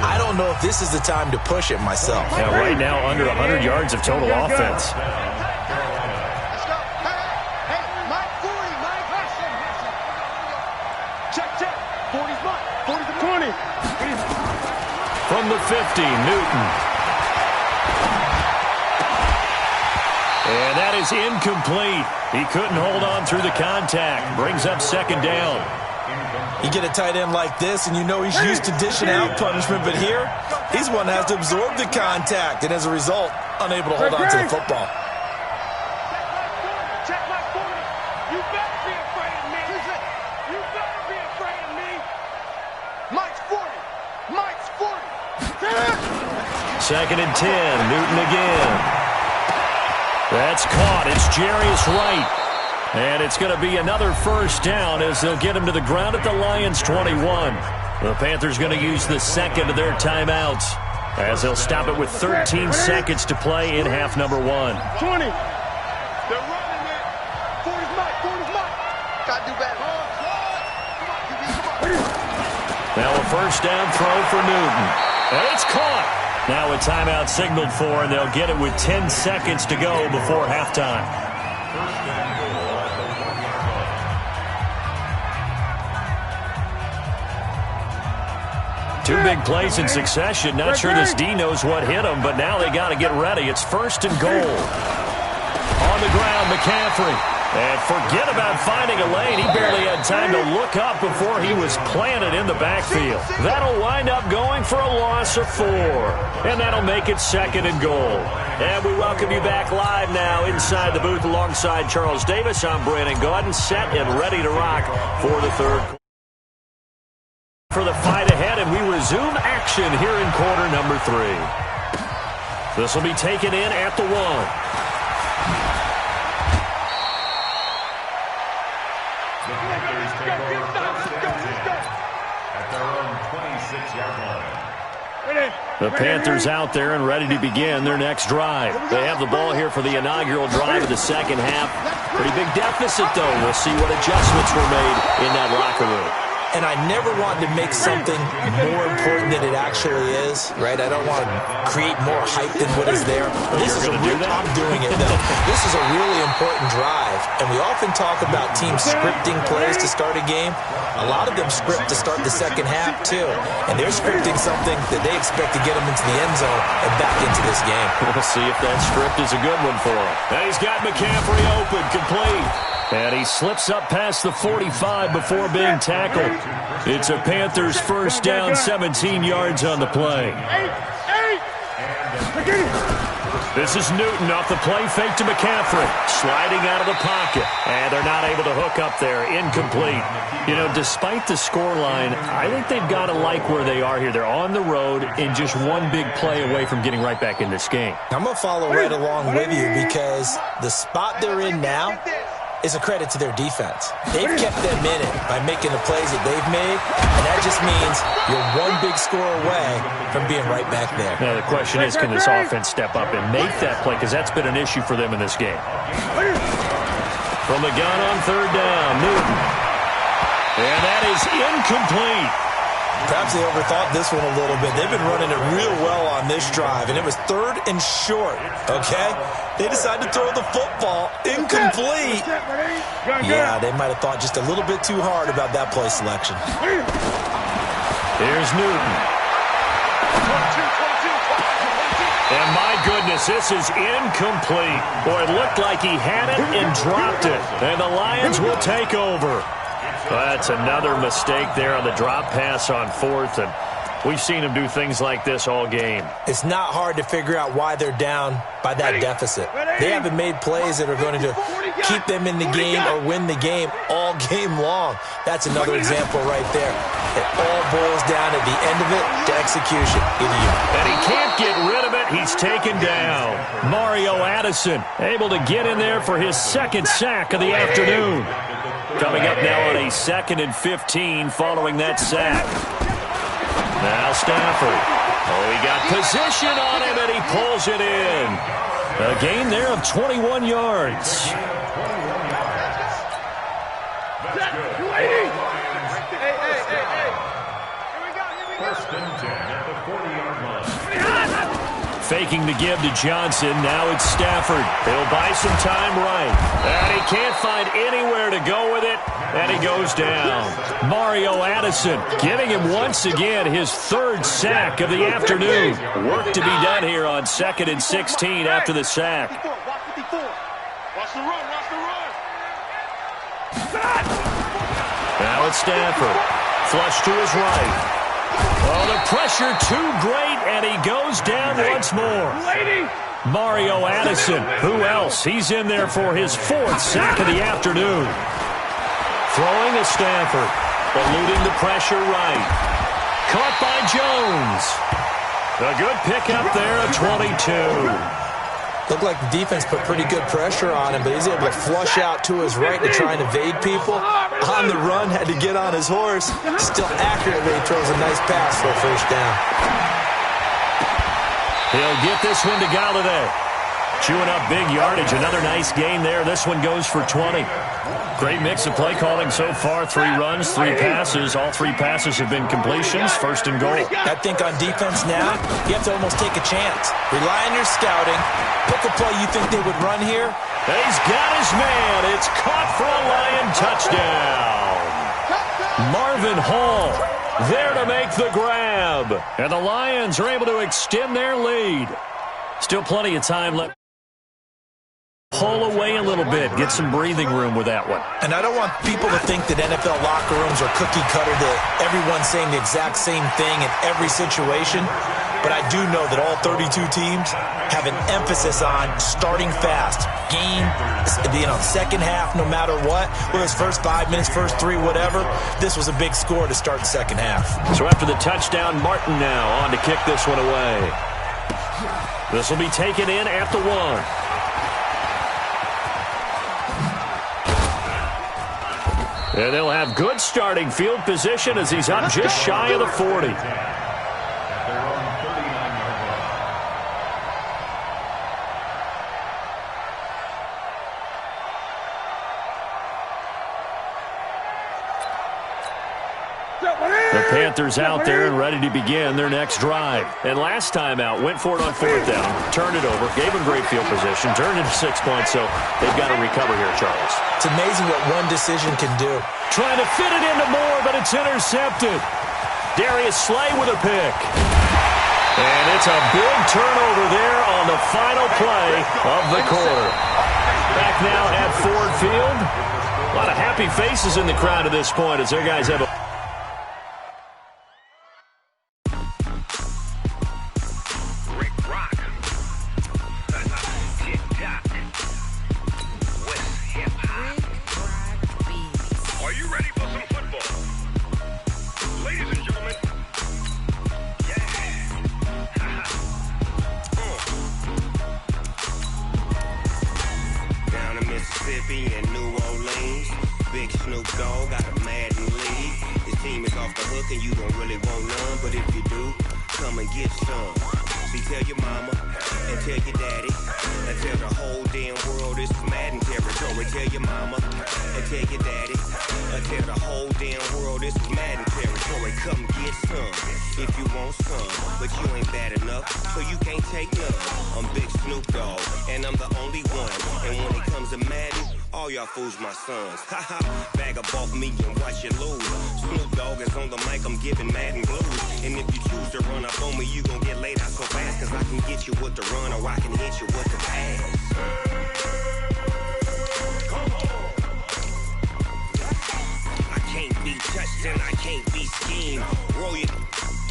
I don't know if this is the time to push it myself. Yeah, right now under 100 yards of total offense. From the 50, Newton. And that is incomplete. He couldn't hold on through the contact. Brings up 2nd down. You get a tight end like this, and you know he's used to dishing out punishment, but here, he's one that has to absorb the contact, and as a result, unable to hold on to the football. You better be afraid of me. You better be afraid of me. Mike's 40. Mike's 40. 2nd and 10, Newton again. That's caught. It's Jarius Wright. And it's going to be another 1st down as they'll get him to the ground at the Lions' 21. The Panthers going to use the 2nd of their timeouts as they'll stop it with 13 seconds to play in half number 1. 20. They're running it. 40's Mike. 40's Mike. Got to do better. Now a 1st down throw for Newton. And it's caught. Now a timeout signaled for, and they'll get it with 10 seconds to go before halftime. Two big plays in succession. Not sure this D knows what hit him, but now they got to get ready. It's 1st and goal. On the ground, McCaffrey. And forget about finding a lane. He barely had time to look up before he was planted in the backfield. That'll wind up going for a loss of 4. And that'll make it 2nd and goal. And we welcome you back live now inside the booth alongside Charles Davis. I'm Brandon Gaudin, set and ready to rock for the 3rd quarter. For the fight ahead, and we resume action here in quarter number 3. This will be taken in at the 1. The Panthers out there and ready to begin their next drive. They have the ball here for the inaugural drive of the second half. Pretty big deficit, though. We'll see what adjustments were made in that locker room. And I never wanted to make something more important than it actually is, right? I don't want to create more hype than what is there. This is I'm doing it, though. This is a really important drive. And we often talk about teams scripting plays to start a game. A lot of them script to start the second half, too. And they're scripting something that they expect to get them into the end zone and back into this game. We'll see if that script is a good one for him. And he's got McCaffrey open, complete. And he slips up past the 45 before being tackled. It's a Panthers first down, 17 yards on the play. This is Newton off the play fake to McCaffrey. Sliding out of the pocket. And they're not able to hook up there. Incomplete. You know, despite the scoreline, I think they've got to like where they are here. They're on the road and just one big play away from getting right back in this game. I'm going to follow right along with you because the spot they're in now is a credit to their defense. They've kept them in it by making the plays that they've made, and that just means you're one big score away from being right back there. Now, the question is, can this offense step up and make that play? Because that's been an issue for them in this game. From the gun on 3rd down, Newton. And that is incomplete. Perhaps they overthought this one a little bit. They've been running it real well on this drive, and it was 3rd and short, okay? They decided to throw the football incomplete. Yeah, they might have thought just a little bit too hard about that play selection. Here's Newton. And my goodness, this is incomplete. Boy, it looked like he had it and dropped it. And the Lions will take over. That's another mistake there on the drop pass on 4th, and we've seen him do things like this all game. It's not hard to figure out why they're down by that deficit. They haven't made plays that are going to keep them in the game or win the game all game long. That's another example right there. It all boils down at the end of it to execution. And he can't get rid of it. He's taken down. Mario Addison able to get in there for his 2nd sack of the afternoon. Coming up now on a 2nd and 15 following that sack. Now Stafford. Oh, he got position on him, and he pulls it in. A gain there of 21 yards. First and 10 at the 40-yard line. Faking the give to Johnson. Now it's Stafford. He'll buy some time right. And he can't find anywhere to go with it. And he goes down. Mario Addison giving him once again his 3rd sack of the afternoon. Work to be done here on 2nd and 16 after the sack. Watch the run, watch the run. Now it's Stafford. Flush to his right. Oh, the pressure too great, and he goes down once more. Mario Addison, who else? He's in there for his 4th sack of the afternoon. Throwing to Stafford, eluding the pressure right. Caught by Jones. A good pickup there at 22. Looked like the defense put pretty good pressure on him, but he's able to flush out to his right to try and evade people. On the run, had to get on his horse. Still accurately throws a nice pass for a 1st down. He'll get this one to Galladay. Chewing up big yardage. Another nice gain there. This one goes for 20. Great mix of play calling so far. 3 runs, 3 passes. All 3 passes have been completions. 1st and goal. I think on defense now, you have to almost take a chance. Rely on your scouting. Pick a play you think they would run here. He's got his man. It's caught for a Lion touchdown. Marvin Hall there to make the grab. And the Lions are able to extend their lead. Still plenty of time left. Pull away a little. little bit, get some breathing room with that one. And I don't want people to think that NFL locker rooms are cookie cutter, that everyone's saying the exact same thing in every situation. But I do know that all 32 teams have an emphasis on starting fast. Game, second half, no matter what. Whether it's first 5 minutes, first 3, whatever. This was a big score to start the second half. So after the touchdown, Martin now on to kick this one away. This will be taken in at the 1. And they'll have good starting field position as he's up just shy of the 40. The Panthers out there and ready to begin their next drive. And last time out, went for it on 4th down, turned it over, gave them great field position, turned into 6 points, so they've got to recover here, Charles. It's amazing what one decision can do. Trying to fit it into Moore, but it's intercepted. Darius Slay with a pick. And it's a big turnover there on the final play of the quarter. Back now at Ford Field. A lot of happy faces in the crowd at this point as their guys have a fools my sons. Haha, bag up off me and watch you lose. Snoop Dogg is on the mic, I'm giving Madden blues. And if you choose to run up on me, you gon' get laid out so fast. Cause I can get you with the run or I can hit you with the pass. I can't be touched and I can't be schemed. Roll it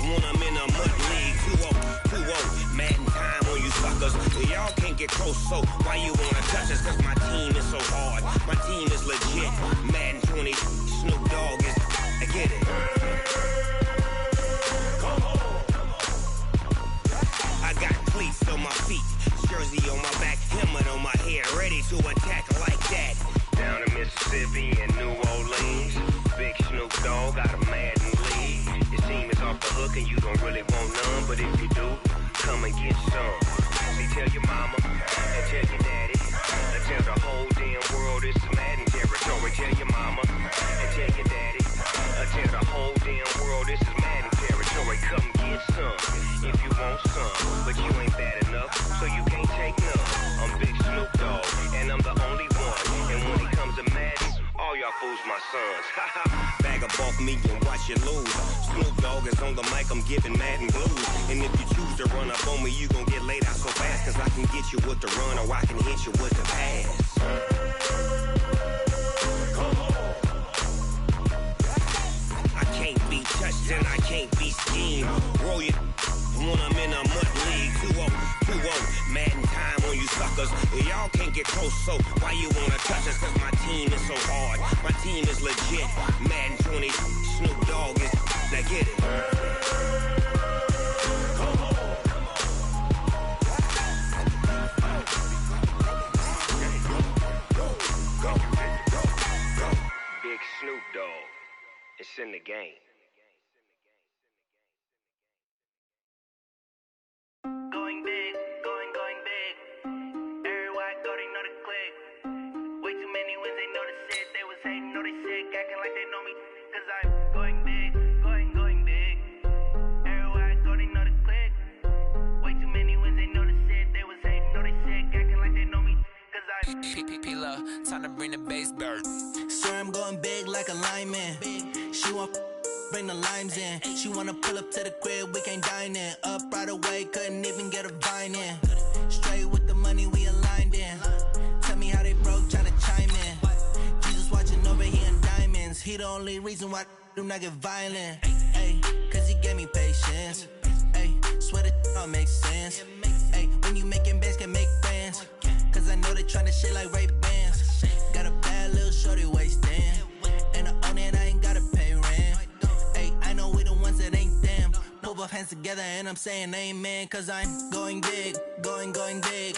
when I'm in a mud league. 2-0, Madden time on you suckers. Y'all can't get close, so why you wanna touch us? Cause my team is so hard. My team is legit. Madden 20, Snoop Dogg is, I get it. I got cleats on my feet, jersey on my back, helmet on my head, ready to attack like that. Down in Mississippi and New Orleans, big Snoop Dogg got a Madden lead. Your team is off the hook and you don't really want none, but if you do, come and get some. See, tell your mama and tell your daddy. Tell the whole damn world it's Madden territory. Tell your mama and tell your daddy. Tell the whole damn world this is Madden territory. Come get some if you want some, but you ain't bad enough, so you can't take none. I'm Big Snoop Dogg, and I'm the only one. And when it comes to Madden, all y'all fools my sons. Bag up off me and watch you lose. Snoop Dogg is on the mic, I'm giving Madden blues. And if you choose to run up on me, you gon' get laid out so fast. Cause I can get you with the run or I can hit you with the pass. I can't be touched and I can't be schemed. Roll it when I'm in a mud league. 2-0, Madden time on you suckers. Y'all can't get close, so why you wanna touch us? Cause my team is so hard. My team is legit. Madden 20, Snoop Dogg is, now get it. Big Snoop Dogg, it's in the game. Going big, going big. Everywhere I go, they know the click. Way too many wins, they know the shit. They was hating, know they sick, acting like they know me. Cause I'm going big, going big. Everywhere I go, they know the click. Way too many wins, they know the shit. They was hating, know they sick, acting like they know me. Cause I'm P-P-P-Love, time to bring the bass bird. Swear I'm going big like a lineman. She want bring the limes in. She wanna pull up to the crib, we can't dine in. Up right away, couldn't even get a vine in. Straight with the money we aligned in. Tell me how they broke, tryna He the only reason why I do not get violent. Ay, cause he gave me patience. Ay, swear that don't make sense. Ay, when you making bands, can make friends. Cause I know they tryna shit like Ray-Bans. Got a bad little shorty wasting. And I own it, I ain't gotta pay rent. Ay, I know we the ones that ain't them. Put both hands together and I'm saying amen. Cause I'm going big, going big.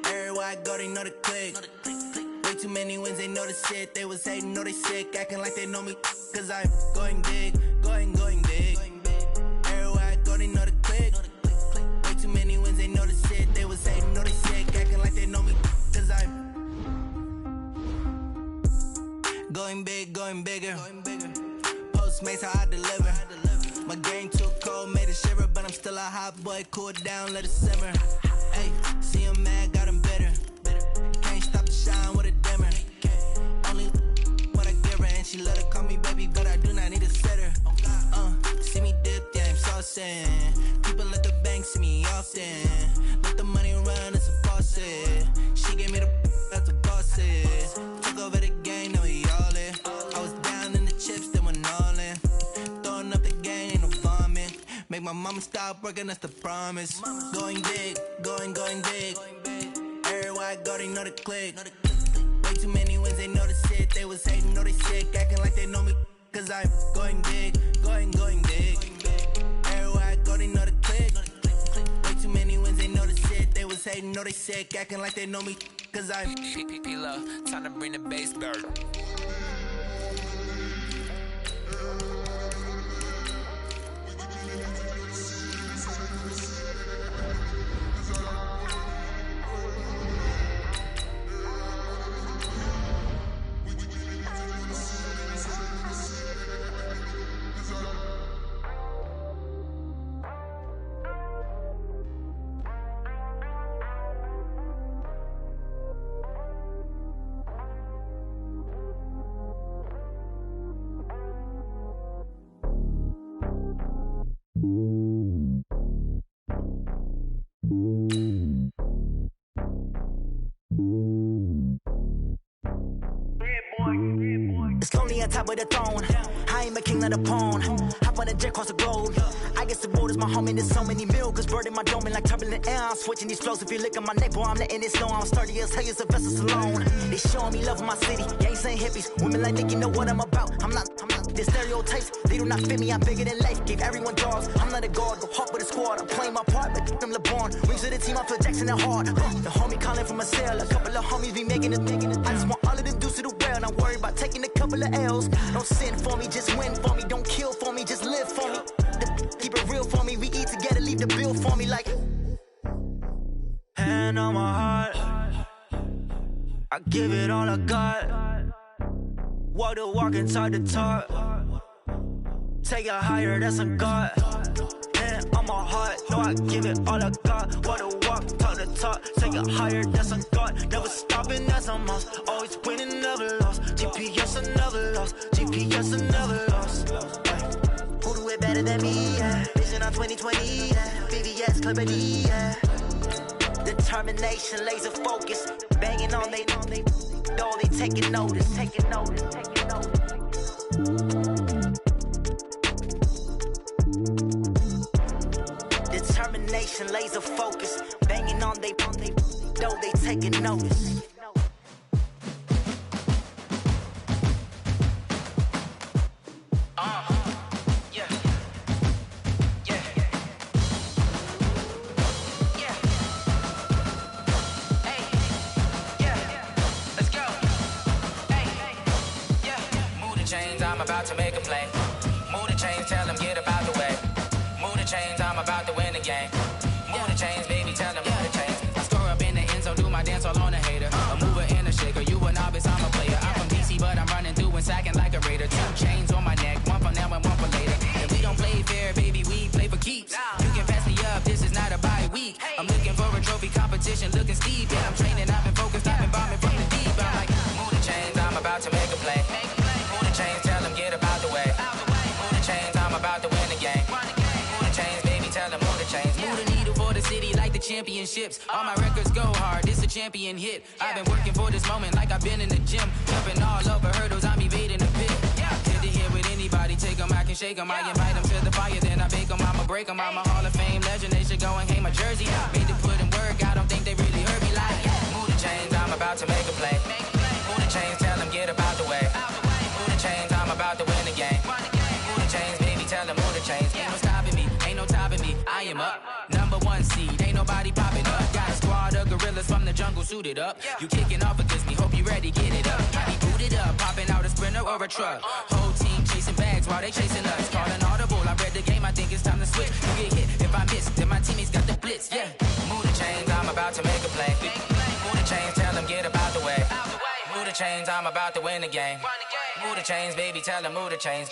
Everywhere I go, they know the click. Way too many wins, they know the shit. They was hating, know they sick, acting like they know me. Cause I'm going big, going big. Everywhere I go, they know the click. Way too many wins, they know the shit. They was hating, know they sick, acting like they know me. Cause I'm going big, going bigger. Postmates, how I deliver. My game too cold, made it shiver. But I'm still a hot boy, cool it down, let it simmer. Hey, see him mad, got him bitter. Can't stop the shine with a dimmer. Only what I give her, and she let her call me baby, but I do not need a sitter. See me dip, yeah, I'm saucing. People at the bank see me often. Let the money run, it's a faucet. She gave me the that's a boss it. Took over the game, now we all in. I was down in the chips, then went all in. Throwing up the game, ain't no vomit. Make my mama stop working, that's the promise. Going big, going big. Everywhere I go, they know the click. Way too many wins, they know the shit. They was hating, know they sick, acting like they know me. Cause I'm going big, going big. Everywhere I go, they know the click. Way too many wins, they know the shit. They was hating, know they sick, acting like they know me. Cause I'm P-P-P-Love, time to bring the bass bird. It's lonely on top of the throne. I ain't a king of the pawn. Hop on a jet across the globe. I guess the road is my home and there's so many milk. Cause bird in my dome like turbulent air. I'm switching these flows. If you look at my neck, boy, I'm letting it slow. I'm sturdy as hell as a vessel alone. They showing me love in my city. Gangs and hippies. Women like Nick, you know what I'm about. I'm not the stereotypes. They do not fit me. I'm bigger than life. Gave everyone jobs. I'm not a guard. Go hard with a squad. I'm playing my part, but I'm LeBron. Wings of the team, I feel Jackson and hard. The homie calling from a cell. A couple of homies be making it. I just want all of them dudes to do well. Not worry about taking a couple of L's. Don't sin for me, just win for me. Don't kill for me, just live for me. Keep it real for me. We eat together, leave the bill for me like. Hand on my heart, I give it all I got. Walk the walk and talk the talk. Take it higher, that's a God. Hand on my heart, no, I give it all I got. Walk the walk, talk the talk. Take it higher, that's a God. Never stopping, that's a must. Always winning, never lost. GPS, I never lost. GPS, I never lost. Who do it better than me? Yeah. Vision on 2020. Yeah. VVS, Clarity. Yeah. Determination, laser focus. Banging on they though they taking notice. Determination, laser focus. Banging on they though they taking notice. I'm about to make a play. Move the chains, tell them get up out the way. Move the chains, I'm about to win the game. Move the chains, baby, tell them move the chains. I score up in the end zone, do my dance all on a hater. A mover and a shaker, you a novice, I'm a player. I'm from DC, but I'm running through and sacking like a raider. 2 chains on my neck, one for now and one for later. And we don't play fair, baby, we play for keeps. You can pass me up, this is not a bye week. I'm looking for a trophy competition, looking steep. Yeah, I'm training, I've been focused, I've been bombing from the deep. I'm like, move the chains, I'm about to make a play. Move the chains, tell them get up out the way. Move the chains, I'm about to win the game. Move the chains, baby, tell them move the chains. Move the needle for the city like the championships. All my records go hard, this a champion hit. I've been working for this moment like I've been in the gym. Jumping all over hurdles, I'm evading the pit. take them, I can shake them. I invite them to the fire, then I bake them. I'ma break them. I'm a Hall of Fame legend. They should go and hang my jersey. Made to put in work. I don't think they really heard me like, move the chains, I'm about to make a play. Move the chains, tell them get up out the way. Move the chains, I'm about to win the game. Move the chains, baby, tell them move the chains. Ain't no stopping me, ain't no topping me. I am up, #1 seed, ain't nobody popping up. Got a squad of gorillas from the jungle suited up. You kicking off against me, hope you ready, get it up. Got me booted up, popping out a Sprinter or a truck. Whole team chasing bags while they chasing us. Calling audible, I read the game, I think it's time to switch. You get hit if I miss, then my teammates got the blitz, yeah. Move the chains, I'm about to make a play. Move the chains, tell them get up out the way. Move the chains, I'm about to win the game. Move the chains, baby, tell them move the chains.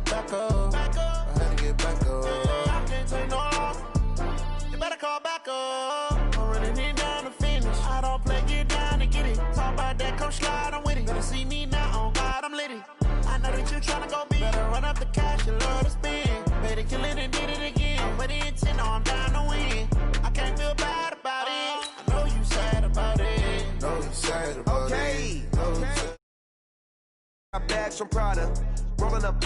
Back up. I had to get back up. I can't take no loss. You better call back up. I'm running it down to finish. I don't play, get down to get it. Talk about that, come slide, I'm with it. Better see me now, on God, I'm lit it. I know that you tryna go big. Better run up the cash, you love to spend. Better kill it and did it again. I'm with the intent, no, I'm down to win. I can't feel bad about it. I know you sad about it. Know you sad about it. Okay. Got bags from Prada, rolling up.